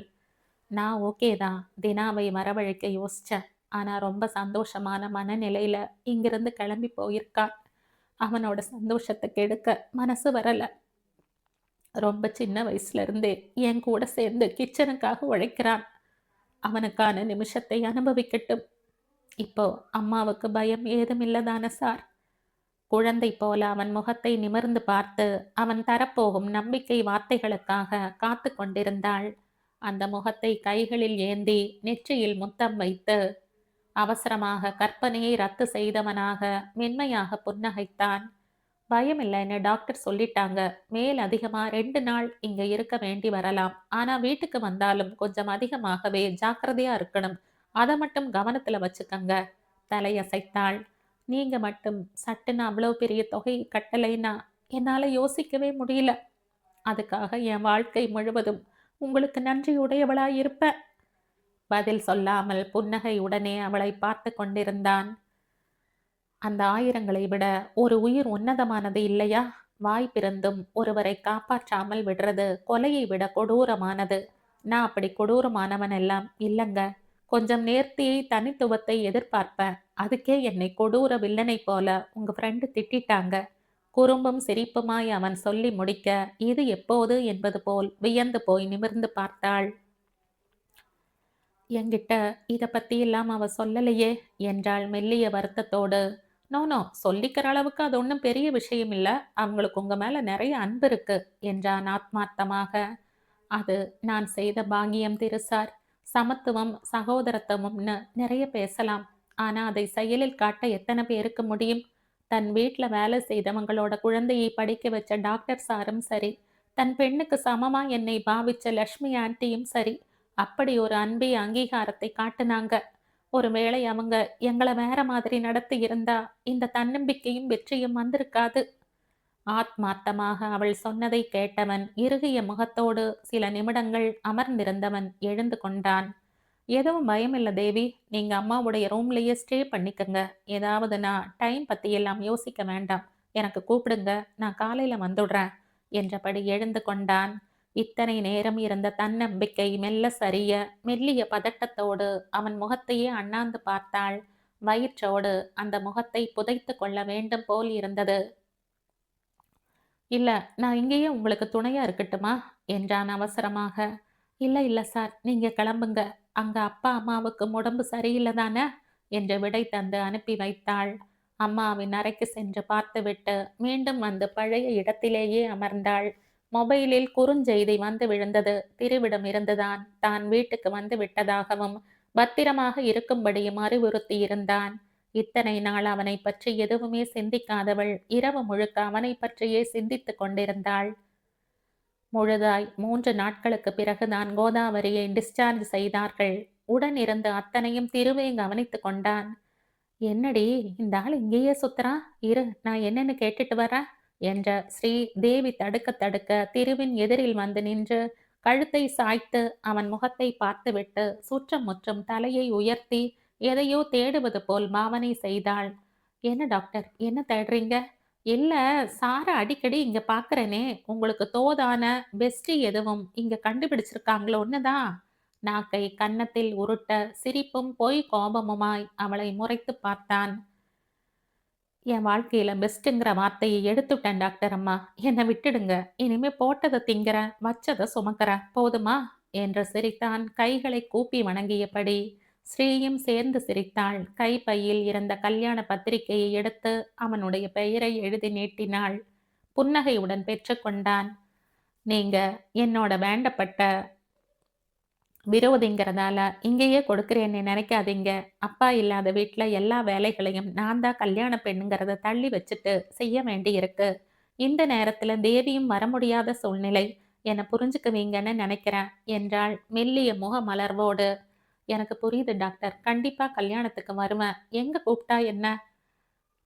நான் ஓகே தான். தினாவை வரவழைக்க யோசிச்சேன். ஆனா ரொம்ப சந்தோஷமான மனநிலையில இங்கிருந்து கிளம்பி போயிருக்கான். அவனோட சந்தோஷத்தை கெடுக்க மனசு வரல. ரொம்ப சின்ன வயசுல இருந்தே என் கூட சேர்ந்து கிச்சனுக்காக உழைக்கிறான். அவனுக்கான நிமிஷத்தை அனுபவிக்கட்டும். இப்போ அம்மாவுக்கு பயம் ஏதுமில்லதான சார்? குழந்தை போல அவன் முகத்தை நிமிர்ந்து பார்த்து அவன் தரப்போகும் நம்பிக்கை வார்த்தைகளுக்காக காத்து கொண்டிருந்தாள். அந்த முகத்தை கைகளில் ஏந்தி நெற்றியில் முத்தம் வைத்து அவசரமாக கற்பனையை ரத்து செய்தவனாக மென்மையாக புன்னகைத்தான். பயமில்லைன்னு டாக்டர் சொல்லிட்டாங்க. மேல் அதிகமா 2 நாள் இங்க இருக்க வேண்டி வரலாம். ஆனா வீட்டுக்கு வந்தாலும் கொஞ்சம் அதிகமாகவே ஜாக்கிரதையா இருக்கணும். அதை மட்டும் கவனத்துல வச்சுக்கங்க. தலையசைத்தாள். நீங்க மட்டும் சட்டுன்னு அவ்வளவு பெரிய தொகை கட்டலைன்னா என்னால யோசிக்கவே முடியல. அதுக்காக என் வாழ்க்கை முழுவதும் உங்களுக்கு நன்றியுடையவளாய் இருப்ப. பதில் சொல்லாமல் புன்னகையுடனே அவளை பார்த்து கொண்டிருந்தான். அந்த ஆயிரங்களை விட ஒரு உயிர் உன்னதமானது இல்லையா? வாய் பிறந்தும் ஒருவரை காப்பாற்றாமல் விடுறது கொலையை விட கொடூரமானது. நான் அப்படி கொடூரமானவன் எல்லாம் இல்லங்க. கொஞ்சம் நேர்த்தியை தனித்துவத்தை எதிர்பார்ப்பேன். அதுக்கே என்னை கொடூர வில்லனை போல உங்க ஃப்ரெண்டு திட்டிட்டாங்க. குறும்பும் சிரிப்புமாய் அவன் சொல்லி முடிக்க இது எப்போது என்பது போல் வியந்து போய் நிமிர்ந்து பார்த்தாள். என்கிட்ட இத பத்தி எல்லாம் அவ சொல்லலையே என்றாள் மெல்லிய வருத்தத்தோடு. நோ நோ, சொல்லிக்கிற அளவுக்கு அது ஒன்றும் பெரிய விஷயம் இல்ல. அவங்களுக்கு உங்க மேல நிறைய அன்பு இருக்கு என்றான் ஆத்மார்த்தமாக. அது நான் செய்த பாக்கியம் திருசார். சமத்துவம் சகோதரத்துவம்னு நிறைய பேசலாம். ஆனா அதை செயலில் காட்ட எத்தனை பேருக்கு முடியும்? தன் வீட்டுல வேலை செய்தவங்களோட குழந்தையை படிக்க வச்ச டாக்டர் சாரும் சரி, தன் பெண்ணுக்கு சமமா என்னை பாவிச்ச லக்ஷ்மி ஆண்டியும் சரி, அப்படி ஒரு அன்பை அங்கீகாரத்தை காட்டுனாங்க. ஒருவேளை அவங்க எங்களை வேற மாதிரி நடத்தி இருந்தா இந்த தன்னம்பிக்கையும் வெற்றியும் வந்திருக்காது. ஆத்மார்த்தமாக அவள் சொன்னதை கேட்டவன் இறுகிய முகத்தோடு சில நிமிடங்கள் அமர்ந்திருந்தவன் எழுந்து கொண்டான். எதுவும் பயமில்ல தேவி. நீங்க அம்மாவுடைய ரூம்லயே ஸ்டே பண்ணிக்கங்க. ஏதாவதுனா டைம் பத்தியெல்லாம் யோசிக்க வேண்டாம். எனக்கு கூப்பிடுங்க. நான் காலையில வந்துடுறேன் என்றபடி எழுந்து கொண்டான். இத்தனை நேரம் இருந்த தன்னம்பிக்கை மெல்ல சரிய, மெல்லிய பதட்டத்தோடு அவன் முகத்தையே அண்ணாந்து பார்த்தாள். வயிற்றோடு அந்த முகத்தை புதைத்துக் கொள்ள வேண்டும் போல் இருந்தது. இல்ல, நான் இங்கேயே உங்களுக்கு துணையா இருக்கட்டுமா? என்றான் அவசரமாக. இல்ல, இல்ல சார். நீங்க கிளம்புங்க. அங்க அப்பா, அம்மாவுக்கும் உடம்பு சரியில்ல தானே? என்று விடை தந்து அனுப்பி வைத்தாள். அம்மாவின் அறைக்கு சென்று பார்த்துவிட்டு மீண்டும் வந்து பழைய இடத்திலேயே அமர்ந்தாள். மொபைலில் குறுஞ்செய்தி வந்து விழுந்தது. திருவிடம் இருந்துதான் தான் வீட்டுக்கு வந்து விட்டதாகவும் பத்திரமாக இருக்கும்படியும் அறிவுறுத்தி இருந்தான். இத்தனை நாள் அவனை பற்றி எதுவுமே சிந்திக்காதவள் இரவு முழுக்க அவனை பற்றியே சிந்தித்துக் கொண்டிருந்தாள். முழுதாய் 3 நாட்களுக்கு பிறகுதான் கோதாவரியை டிஸ்சார்ஜ் செய்தார்கள். உடன் இருந்து அத்தனையும் திருவே கவனித்துக் கொண்டான். என்னடி இந்த ஆள் இங்கேயே சுத்துறான்? இரு, நான் என்னன்னு கேட்டுட்டு வரேன் என்ற ஸ்ரீ தேவி தடுக்க தடுக்க திருவின் எதிரில் வந்து நின்று கழுத்தை சாய்த்து அவன் முகத்தை பார்த்துவிட்டு சுற்றும் முற்றும் தலையை உயர்த்தி எதையோ தேடுவது போல் பாவனை செய்தாள். என்ன டாக்டர், என்ன தேடுறீங்க? இல்ல, சார அடிக்கடி இங்க பாக்குறேனே, உங்களுக்கு தோதான பெஸ்டி எதுவும் இங்க கண்டுபிடிச்சிருக்காங்களோன்னு தான். நாக்கை கன்னத்தில் உருட்ட சிரிப்பும் பொய் கோபமுமாய் அவளை முறைத்து பார்த்தான். என் வாழ்க்கையில பெஸ்ட்டுங்கிற வார்த்தையை எடுத்துட்டேன் டாக்டர் அம்மா. என்னை விட்டுடுங்க. இனிமே போட்டதை திங்கிறேன், வச்சதை சுமக்கிறேன். போதுமா? என்று சிரித்தான் கைகளை கூப்பி வணங்கியபடி. ஸ்ரீயும் சேர்ந்து சிரித்தாள். கைப்பையில் இருந்த கல்யாண பத்திரிகையை எடுத்து அவனுடைய பெயரை எழுதி நீட்டினாள். புன்னகையுடன் பெற்றுக்கொண்டான். நீங்க என்னோட வேண்டப்பட்ட விரோதிங்கிறதால இங்கேயே கொடுக்கிறேன்னு நினைக்காதீங்க. அப்பா இல்லாத வீட்ல எல்லா வேலைகளையும் நான் தான் கல்யாண பெண்ணுங்கிறத தள்ளி வச்சுட்டு செய்ய வேண்டியிருக்கு. இந்த நேரத்துல தேவியும் வர முடியாத சூழ்நிலை. என்னை புரிஞ்சுக்குவீங்கன்னு நினைக்கிறேன் என்றாள் மெல்லிய முக மலர்வோடு. எனக்கு புரியுது டாக்டர். கண்டிப்பா கல்யாணத்துக்கு வருவேன். எங்க கூப்பிட்டா என்ன?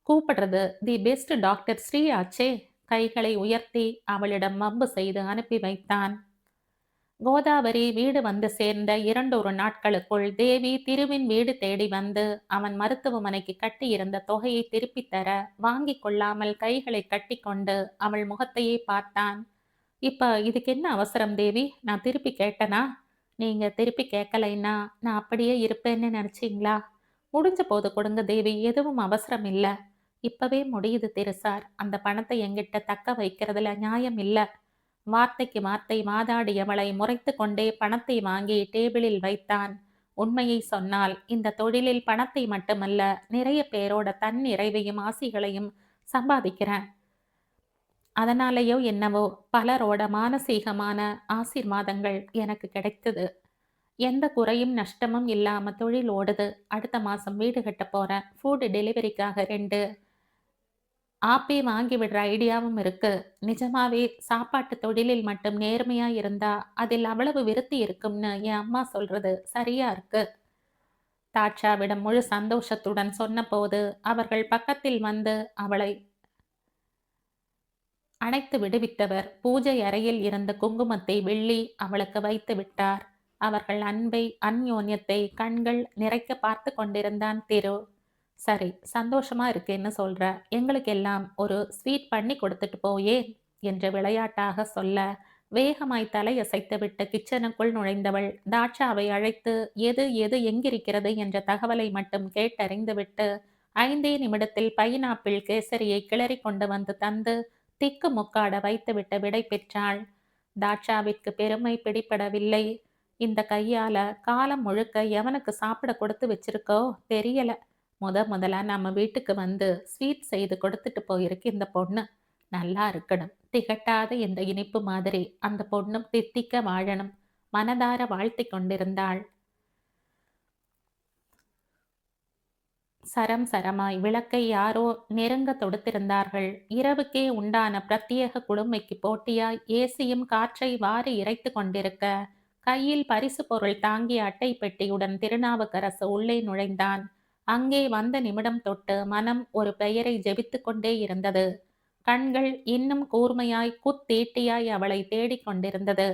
கூப்பிடுறது தி பெஸ்ட் டாக்டர் ஸ்ரீ ஆச்சே. கைகளை உயர்த்தி அவளிடம் வம்பு செய்து அனுப்பி வைத்தான். கோதாவரி வீடு வந்து சேர்ந்த 2 நாட்களுக்குள் தேவி திருவின் வீடு தேடி வந்து அவன் மருத்துவமனைக்கு கட்டியிருந்த தொகையை திருப்பித் தர வாங்கிக் கொள்ளாமல் கைகளை கட்டிக்கொண்டு அவள் முகத்தையே பார்த்தான். இப்ப இதுக்கு என்ன அவசரம் தேவி? நான் திருப்பி கேட்டனா? நீங்க திருப்பி கேட்கலைன்னா நான் அப்படியே இருப்பேன்னு நினைச்சீங்களா? முடிஞ்ச போது கொடுங்க தேவி, எதுவும் அவசரம் இல்ல. இப்பவே முடியுது திருசார். அந்த பணத்தை என்கிட்ட தக்க வைக்கிறதுல நியாயம் இல்ல. வார்த்தைக்கு வார்த்தை வாதாடியவளை முறைத்து கொண்டே பணத்தை வாங்கி டேபிளில் வைத்தான். உண்மையை சொன்னால் இந்த தொழிலில் பணத்தை மட்டுமல்ல, நிறைய பேரோட தன் நிறைவையும் ஆசிகளையும் சம்பாதிக்கிறேன். அதனாலேயோ என்னவோ பலரோட மானசீகமான ஆசீர்வாதங்கள் எனக்கு கிடைத்தது. எந்த குறையும் நஷ்டமும் இல்லாம தொழில் ஓடுது. அடுத்த மாசம் வீடு கட்ட போறேன். ஃபுட் டெலிவரிக்காக 2 ஆப்பே வாங்கி விடுற ஐடியாவும் இருக்கு. நிஜமாவே சாப்பாட்டு தொழிலில் மட்டும் நேர்மையா இருந்தா அதில் அவ்வளவு விருத்தி இருக்கும்னு என் அம்மா சொல்றது சரியா இருக்கு. தாட்சாவிடம் முழு சந்தோஷத்துடன் சொன்னபோது அவர்கள் பக்கத்தில் வந்து அவளை அணைத்து விடுவித்தவர் பூஜை அறையில் இருந்த குங்குமத்தை வெள்ளி அவளுக்கு வைத்து விட்டார். அவர்கள் அன்பை அந்யோன்யத்தை கண்கள் நிறைக்க பார்த்து கொண்டிருந்தான் திரு. சரி, சந்தோஷமா இருக்கேன்னு சொல்ற. எங்களுக்கெல்லாம் ஒரு ஸ்வீட் பண்ணி கொடுத்துட்டு போயே என்று விளையாட்டாக சொல்ல வேகமாய் தலையசைத்துவிட்டு கிச்சனுக்குள் நுழைந்தவள் தாட்சாவை அழைத்து எது எது எங்கிருக்கிறது என்ற தகவலை மட்டும் கேட்டறிந்துவிட்டு 5 நிமிடத்தில் பைனாப்பிள் கேசரியை கிளறி கொண்டு வந்து தந்து திக்கு முக்காட வைத்துவிட்டு விடை பெற்றாள். தாட்சாவிற்கு பெருமை பிடிபடவில்லை. இந்த கையால காலம் முழுக்க எவனுக்கு சாப்பிட கொடுத்து வச்சிருக்கோ தெரியல. முதலா நம்ம வீட்டுக்கு வந்து ஸ்வீட் செய்து கொடுத்துட்டு போயிருக்கு இந்த பொண்ணு. நல்லா இருக்கணும். திகட்டாத இந்த இனிப்பு மாதிரி அந்த பொண்ணும் தித்திக்க வாழணும். மனதார வாழ்த்தி கொண்டிருந்தாள். சரம் சரமாய் விளக்கை யாரோ நெருங்க தொடுத்திருந்தார்கள். இரவுக்கே உண்டான பிரத்யேக குளுமைக்கு போட்டியாய் ஏசியும் காற்றை வாரி இறைத்து கொண்டிருக்க கையில் பரிசு பொருள் தாங்கிய அட்டை பெட்டியுடன் திருநாவுக்கரசு உள்ளே நுழைந்தான். அங்கே வந்த நிமிடம் தொட்டு மனம் ஒரு பெயரை ஜெபித்து கொண்டே இருந்தது. கண்கள் இன்னும் கூர்மையாய் குத்தீட்டியாய் அவளை தேடிக் கொண்டிருந்தது.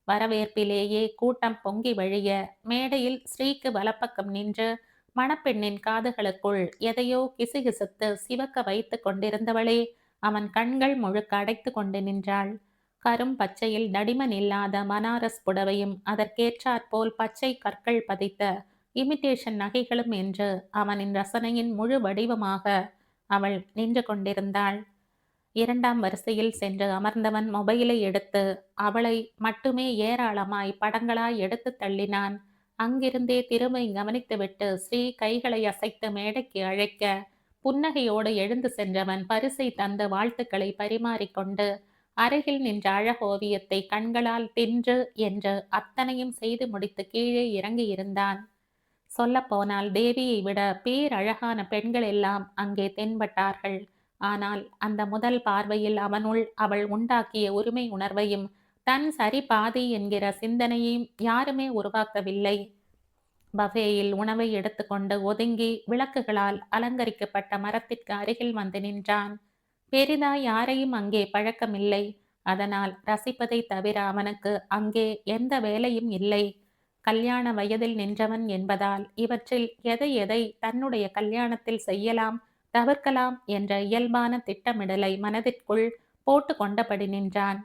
வரவேற்பிலேயே கூட்டம் பொங்கி வழிய மேடையில் ஸ்ரீக்கு வலப்பக்கம் நின்று மணப்பெண்ணின் காதுகளுக்குள் எதையோ கிசுகிசுத்து சிவக்க வைத்து கொண்டிருந்தவளே அவன் கண்கள் முழுக்க அடைத்து கொண்டு நின்றாள். கரும் பச்சையில் தடிமன் இல்லாத பனாரஸ் புடவையும் அதற்கேற்றாற்போல் பச்சை கற்கள் பதித்த இமிட்டேஷன் நகைகளும் என்று அவனின் ரசனையின் முழு வடிவமாக அவள் நின்று கொண்டிருந்தாள். இரண்டாம் வரிசையில் சென்று அமர்ந்தவன் மொபைலை எடுத்து அவளை மட்டுமே ஏராளமாய் படங்களாய் எடுத்து தள்ளினான். அங்கிருந்தே திரும்பி கவனித்துவிட்டு ஸ்ரீ கைகளை அசைத்து மேடைக்கு அழைக்க புன்னகையோடு எழுந்து சென்றவன் பரிசை தந்து வாழ்த்துக்களை பரிமாறிக்கொண்டு அருகில் நின்ற அழகோவியத்தை கண்களால் தின்று என்று அத்தனையும் செய்து முடித்து கீழே இறங்கி இருந்தான். சொல்லப்போனால் தேவியை விட பேரழகான பெண்கள் எல்லாம் அங்கே தென்பட்டார்கள். ஆனால் அந்த முதல் பார்வையில் அவனுள் அவள் உண்டாக்கிய உரிமை உணர்வையும் தன் சரி பாதி என்கிற சிந்தனையையும் யாருமே உருவாக்கவில்லை. பஃபேயில் உணவை எடுத்துக்கொண்டு ஒதுங்கி விளக்குகளால் அலங்கரிக்கப்பட்ட மரத்திற்கு அருகில் வந்து நின்றான். பெரிதாய் யாரையும் அங்கே பழக்கமில்லை. அதனால் ரசிப்பதை தவிர அவனுக்கு அங்கே எந்த வேலையும் இல்லை. கல்யாண வயதில் நின்றவன் என்பதால் இவற்றில் எதை எதை தன்னுடைய கல்யாணத்தில் செய்யலாம் தவிர்க்கலாம் என்ற இயல்பான திட்டமிடலை மனதிற்குள் போட்டு கொண்டபடி நின்றான்.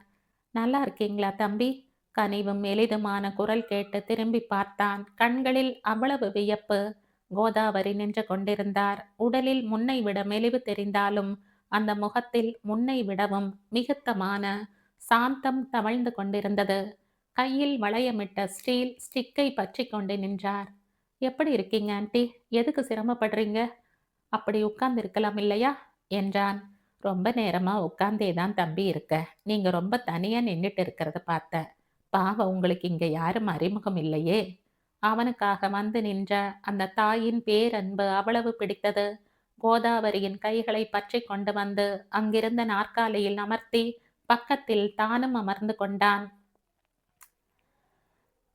நல்லா இருக்கீங்களா தம்பி? கனிவும் எளிதுமான குரல் கேட்டு திரும்பி பார்த்தான். கண்களில் அவ்வளவு வியப்பு. கோதாவரி நின்று கொண்டிருந்தார். உடலில் முன்னை விட மெலிவு தெரிந்தாலும் அந்த முகத்தில் முன்னை விடவும் மிகுத்தமான சாந்தம் தவழ்ந்து கொண்டிருந்தது. கையில் வளையமிட்ட ஸ்டீல் ஸ்டிக்கை பற்றி கொண்டு நின்றார். எப்படி இருக்கீங்க ஆண்டி? எதுக்கு சிரமப்படுறீங்க? அப்படி உட்கார்ந்து இருக்கலாம் இல்லையா என்றான். ரொம்ப நேரமா உட்கார்ந்தே தான் தம்பி இருக்க. நீங்க ரொம்ப தனியா நின்றுட்டு இருக்கிறத பார்த்தேன். பாவம், உங்களுக்கு இங்க யாரும் அறிமுகம் இல்லையே. அவனுக்காக வந்து நின்ற அந்த தாயின் பேரன்பு அவ்வளவு பிடித்தது. கோதாவரியின் கைகளை பற்றி கொண்டு வந்து அங்கிருந்த நாற்காலியில் அமர்த்தி பக்கத்தில் தானும் அமர்ந்து கொண்டான்.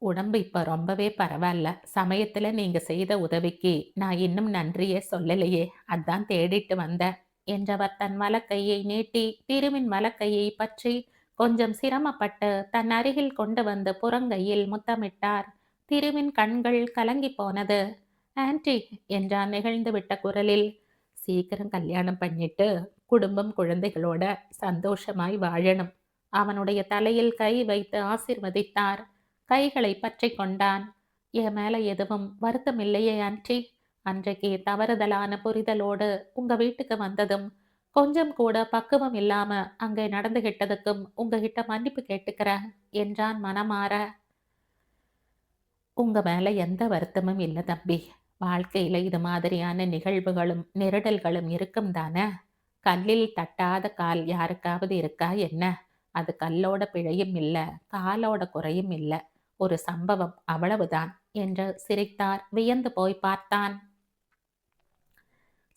உடம்பு இப்ப ரொம்பவே பரவாயில்ல. சமயத்துல நீங்க செய்த உதவிக்கு நான் இன்னும் நன்றியே சொல்லலையே. அதான் தேடிட்டு வந்தேன் என்றவர் தன் வலக்கையை நீட்டி திருவின் வலக்கையை பற்றி கொஞ்சம் சிரமப்பட்டு தன் அருகில் கொண்டு வந்து புறங்கையில் முத்தமிட்டார். திருவின் கண்கள் கலங்கி போனது. ஆன்டி என்றான் நெகிழ்ந்து விட்ட குரலில். சீக்கிரம் கல்யாணம் பண்ணிட்டு குடும்பம் குழந்தைகளோட சந்தோஷமாய் வாழணும். அவனுடைய தலையில் கை வைத்து ஆசிர்வதித்தார். கைகளை பற்றி கொண்டான். என் மேல எதுவும் வருத்தம் இல்லையே ஆன்டி? அன்றைக்கு தவறுதலான புரிதலோடு உங்க வீட்டுக்கு வந்ததும் கொஞ்சம் கூட பக்குவம் இல்லாம அங்கே நடந்துகிட்டதுக்கும் உங்ககிட்ட மன்னிப்பு கேட்டுக்கிறேன் என்றான் மனமாற. உங்க மேல எந்த வருத்தமும் இல்லை தம்பி. வாழ்க்கையில இது மாதிரியான நிகழ்வுகளும் நெருடல்களும் இருக்கும் தானே. கல்லில் தட்டாத கால் யாருக்காவது இருக்கா என்ன? அது கல்லோட பிழையும் இல்லை, காலோட குறையும் இல்லை. ஒரு சம்பவம், அவ்வளவுதான் என்று சிரித்தார். வியந்து போய் பார்த்தான்.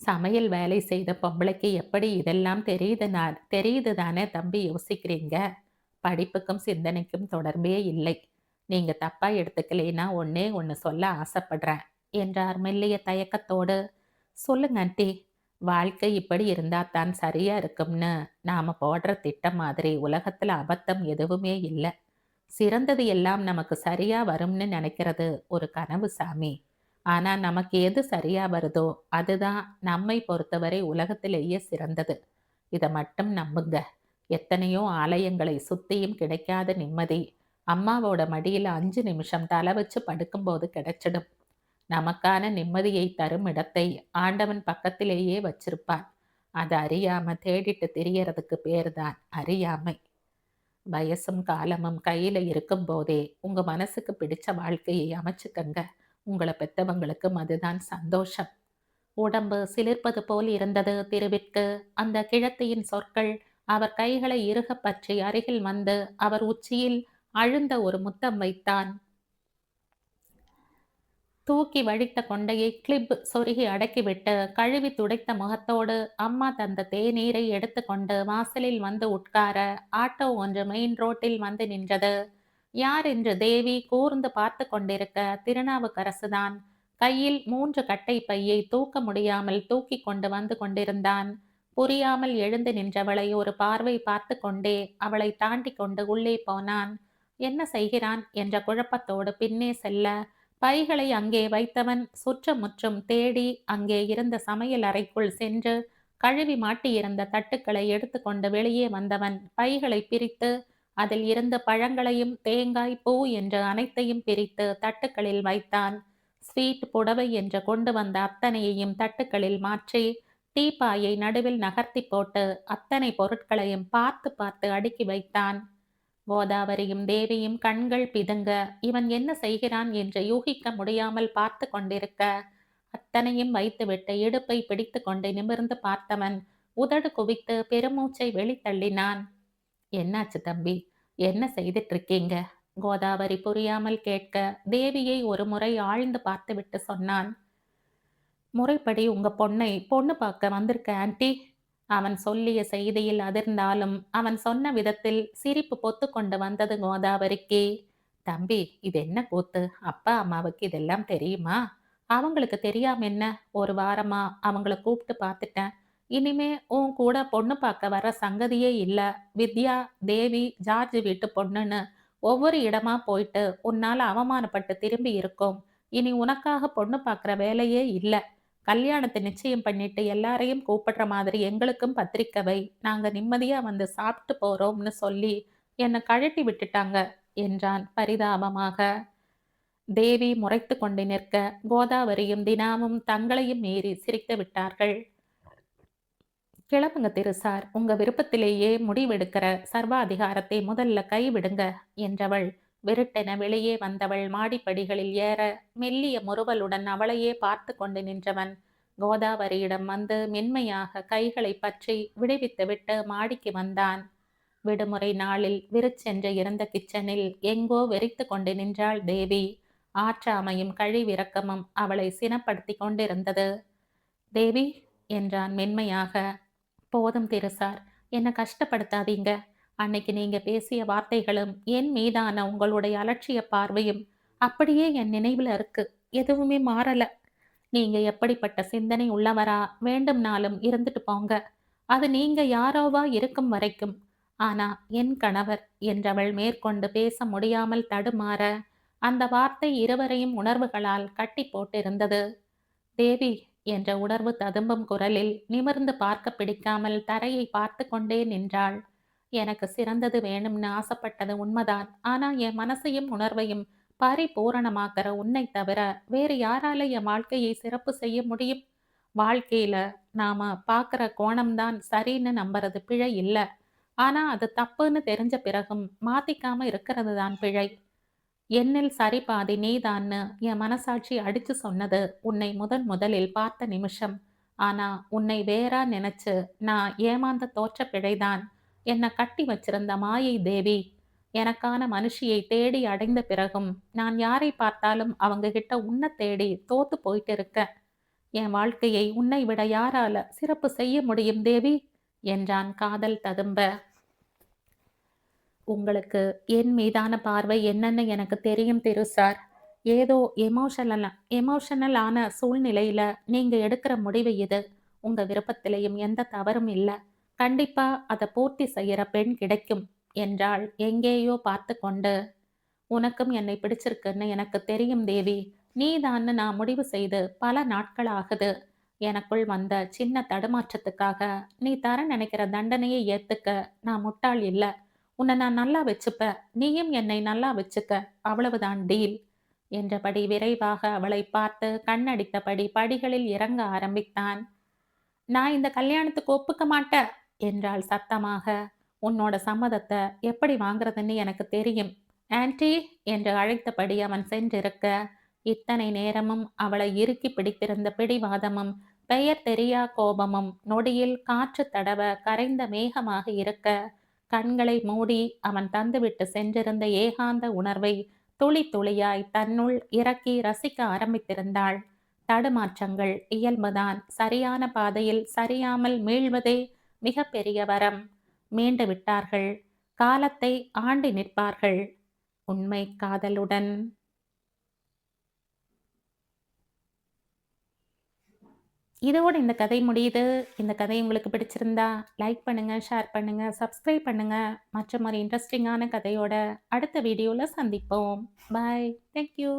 சமையல் வேலை செய்த பொம்பளைக்கு எப்படி இதெல்லாம் தெரியுது தானே தம்பி யோசிக்கிறீங்க? படிப்புக்கும் சிந்தனைக்கும் தொடர்பே இல்லை. நீங்க தப்பா எடுத்துக்கலைன்னா ஒன்னே ஒன்று சொல்ல ஆசைப்படுறேன் என்றார் மெல்லிய தயக்கத்தோடு. சொல்லுங்க ஆண்டி. வாழ்க்கை இப்படி இருந்தா தான் சரியா இருக்கும்னு நாம போடுற திட்டம் மாதிரி உலகத்துல அபத்தம் எதுவுமே இல்லை. சிறந்தது எல்லாம் நமக்கு சரியா வரும்னு நினைக்கிறது ஒரு கனவு சாமி. ஆனா நமக்கு எது சரியா வருதோ அதுதான் நம்மை பொறுத்தவரை உலகத்திலேயே சிறந்தது. இதை மட்டும் நம்புங்க. எத்தனையோ ஆலயங்களை சுத்தியும் கிடைக்காத நிம்மதி அம்மாவோட மடியில 5 நிமிஷம் தலை வச்சு படுக்கும்போது கிடைச்சிடும். நமக்கான நிம்மதியை தரும் இடத்தை ஆண்டவன் பக்கத்திலேயே வச்சிருப்பான். அதை அறியாம தேடிட்டு திரியறதுக்கு பேர்தான் அறியாமை. வயசும் காலமும் கையில இருக்கும் போதே உங்க மனசுக்கு பிடிச்ச வாழ்க்கையை அமைச்சுக்கங்க. உங்களை பெத்தவங்களுக்கும் அதுதான் சந்தோஷம். உடம்பு சிலிர்ப்பது போல் இருந்தது திருவிற்கு. அந்த கிழத்தியின் சொற்கள் அவர் கைகளை இறுக பற்றி அருகில் வந்து அவர் உச்சியில் அழுந்த ஒரு முத்தம் வைத்தான். தூக்கி வழித்த கொண்டையை கிளிப் சொருகி அடக்கிவிட்டு கழுவி துடைத்த முகத்தோடு அம்மா தந்த தேநீரை எடுத்துக்கொண்டு வாசலில் வந்து உட்கார ஆட்டோ ஒன்று மெயின் ரோட்டில் வந்து நின்றது. யார் என்று தேவி கூர்ந்து பார்த்து கொண்டிருக்க திருநாவுக்கரசுதான் கையில் 3 கட்டை பையை தூக்க முடியாமல் தூக்கி கொண்டு வந்து கொண்டிருந்தான். புரியாமல் எழுந்து நின்றவளை ஒரு பார்வை பார்த்து கொண்டே அவளை தாண்டி கொண்டு உள்ளே போனான். என்ன செய்கிறான் என்ற குழப்பத்தோடு பின்னே செல்ல, பைகளை அங்கே வைத்தவன் சுற்றுமுற்றும் தேடி அங்கே இருந்த சமையல் அறைக்குள் சென்று கழுவி மாட்டியிருந்த தட்டுக்களை எடுத்துக்கொண்டு வெளியே வந்தவன் பைகளை பிரித்து அதில் இருந்த பழங்களையும் தேங்காய் பூ என்று அனைத்தையும் பிரித்து தட்டுக்களில் வைத்தான். ஸ்வீட் புடவை என்று கொண்டு வந்த அத்தனையையும் தட்டுக்களில் மாற்றி டீப்பாயை நடுவில் நகர்த்தி போட்டு அத்தனை பொருட்களையும் பார்த்து பார்த்து அடுக்கி வைத்தான். கோதாவரியும் தேவியும் கண்கள் பிதுங்க இவன் என்ன செய்கிறான் என்று யூகிக்க முடியாமல் பார்த்து கொண்டிருக்க, அத்தனையும் வைத்துவிட்டு இடுப்பை பிடித்து கொண்டு நிமிர்ந்து பார்த்தவன் உதடு குவித்து பெருமூச்சை வெளித்தள்ளினான். என்னாச்சு தம்பி, என்ன செய்துட்டு இருக்கீங்க? கோதாவரி புரியாமல் கேட்க தேவியை ஒரு முறை ஆழ்ந்து பார்த்துவிட்டு சொன்னான். முறைப்படி உங்க பொண்ணை பொண்ணு பார்க்க வந்திருக்க ஆன்ட்டி. அவன் சொல்லிய செய்தியில் அதிர்ந்தாலும் அவன் சொன்ன விதத்தில் சிரிப்பு பொத்து கொண்டு வந்தது கோதாவரிக்கு. தம்பி, இது என்ன கூத்து? அப்பா அம்மாவுக்கு இதெல்லாம் தெரியுமா? அவங்களுக்கு தெரியாம என்ன? ஒரு வாரமா அவங்கள கூப்பிட்டு பார்த்துட்டேன். இனிமே உன் கூட பொண்ணு பார்க்க வர சங்கதியே இல்ல. வித்யா, தேவி, ஜார்ஜ் வீட்டு பொண்ணுன்னு ஒவ்வொரு இடமா போயிட்டு உன்னால அவமானப்பட்டு திரும்பி இருக்கோம். இனி உனக்காக பொண்ணு பார்க்குற வேலையே இல்ல. கல்யாணத்தை நிச்சயம் பண்ணிட்டு எல்லாரையும் கூப்பிடுற மாதிரி எங்களுக்கும் பத்திரிக்கை வை. நாங்க நிம்மதியா வந்து சாப்பிட்டு போறோம்னு சொல்லி என்னை கழட்டி விட்டுட்டாங்க என்றான் பரிதாபமாக. தேவி முறைத்து கொண்டு நிற்க கோதாவரியும் தினாவும் தங்களையும் மீறி சிரித்து விட்டார்கள். கிளம்புங்க திருசார், உங்க விருப்பத்திலேயே முடிவெடுக்கிற சர்வாதிகாரத்தை முதல்ல கைவிடுங்க என்றவள் விருட்டென வெளியே வந்தவள் மாடிப்படிகளில் ஏற மெல்லிய முறுவலுடன் அவளையே பார்த்து கொண்டு நின்றவன் கோதாவரியிடம் வந்து மென்மையாக கைகளை பற்றி விடுவித்துவிட்டு மாடிக்கு வந்தான். விடுமுறை நாளில் விருச்சென்று இருந்த கிச்சனில் எங்கோ வெறித்து கொண்டு நின்றாள் தேவி. ஆற்றாமையும் கழிவிறக்கமும் அவளை சினப்படுத்தி கொண்டிருந்தது. தேவி என்றான் மென்மையாக. போதும் திருசார், என்னை கஷ்டப்படுத்தாதீங்க. அன்னைக்கு நீங்க பேசிய வார்த்தைகளும் என் மீதான உங்களுடைய அலட்சிய பார்வையும் அப்படியே என் நினைவுல இருக்கு. எதுவுமே மாறல. நீங்க எப்படிப்பட்ட சிந்தனை உள்ளவரா வேண்டும்னாலும் இருந்துட்டு போங்க. அது நீங்க யாரோவா இருக்கும் வரைக்கும். ஆனா என் கணவர் என்றவள் மேற்கொண்டு பேச முடியாமல் தடுமாற அந்த வார்த்தை இருவரையும் உணர்வுகளால் கட்டி போட்டிருந்தது. தேவி என்ற உணர்வு ததும்பும் குரலில் நிமிர்ந்து பார்க்க பிடிக்காமல் தரையை பார்த்து கொண்டே நின்றாள். எனக்கு சிறந்தது வேணும்னு ஆசைப்பட்டது உண்மைதான். ஆனா என் மனசையும் உணர்வையும் பரிபூரணமாக்கிற உன்னை தவிர வேறு யாரால என் வாழ்க்கையை சிறப்பு செய்ய முடியும்? வாழ்க்கையில நாம பார்க்கிற கோணம்தான் சரின்னு நம்புறது பிழை இல்ல. ஆனா அது தப்புன்னு தெரிஞ்ச பிறகும் மாத்திக்காம இருக்கிறது தான் பிழை. என்னில் சரி பாதி நீதான்னு என் மனசாட்சி அடிச்சு சொன்னது உன்னை முதலில் பார்த்த நிமிஷம். ஆனா உன்னை வேறா நினைச்சு நான் ஏமாந்த தோற்ற பிழைதான் என்னை கட்டி வச்சிருந்த மாயை தேவி. எனக்கான மனுஷியை தேடி அடைந்த பிறகும் நான் யாரை பார்த்தாலும் அவங்க கிட்ட உன்னை தேடி தோத்து போயிட்டு இருக்க. என் வாழ்க்கையை உன்னை விட யாரால சிறப்பு செய்ய முடியும் தேவி என்றான் காதல் ததும்ப. உங்களுக்கு என் மீதான பார்வை என்னன்னு எனக்கு தெரியும் திருசார். ஏதோ எமோஷனல் ஆன சூழ்நிலையில நீங்க எடுக்கிற முடிவு இது. உங்க விருப்பத்திலையும் எந்த தவறும் இல்லை. கண்டிப்பா அதை பூர்த்தி செய்யற பெண் கிடைக்கும் என்றாள் எங்கேயோ பார்த்து கொண்டு. உனக்கும் என்னை பிடிச்சிருக்குன்னு எனக்கு தெரியும் தேவி. நீதான்னு நான் முடிவு செய்து பல நாட்கள் ஆகுது. எனக்குள் வந்த சின்ன தடுமாற்றத்துக்காக நீ தர நினைக்கிற தண்டனையை ஏத்துக்க நான் முட்டாள் இல்லை. உன்னை நான் நல்லா வச்சுப்ப, நீயும் என்னை நல்லா வச்சுக்க, அவ்வளவுதான் டீல் என்றபடி விரைவாக அவளை பார்த்து கண்ணடித்தபடி படிகளில் இறங்க ஆரம்பித்தான். நான் இந்த கல்யாணத்துக்கு ஒப்புக்க மாட்டேன் என்றாள் சத்தமாக. உன்னோட சம்மதத்தை எப்படி வாங்குறதுன்னு எனக்கு தெரியும் ஆன்டி என்று அழைத்தபடி அவன் சென்றிருக்க, இத்தனை நேரமும் அவளை இறுக்கி பிடித்திருந்த பிடிவாதமும் பெயர் தெரியா கோபமும் நொடியில் காற்று தடவ கரைந்த மேகமாக இருக்க, கண்களை மூடி அவன் தந்துவிட்டு சென்றிருந்த ஏகாந்த உணர்வை துளி துளியாய் தன்னுள் இறக்கி ரசிக்க ஆரம்பித்திருந்தாள். தடுமாற்றங்கள் இயல்புதான். சரியான பாதையில் சரியாமல் மீள்வதே மிக பெரிய வரம். மீண்டு விட்டார்கள். காலத்தை ஆண்டி நிற்பார்கள். உண்மை காதலுடன். இதோட இந்த கதை முடியுது. இந்த கதை உங்களுக்கு பிடிச்சிருந்தா லைக் பண்ணுங்க, ஷேர் பண்ணுங்க, சப்ஸ்கிரைப் பண்ணுங்க. மற்றும் ஒரு இன்ட்ரஸ்டிங்கான கதையோட அடுத்த வீடியோல சந்திப்போம். பாய். Thank you.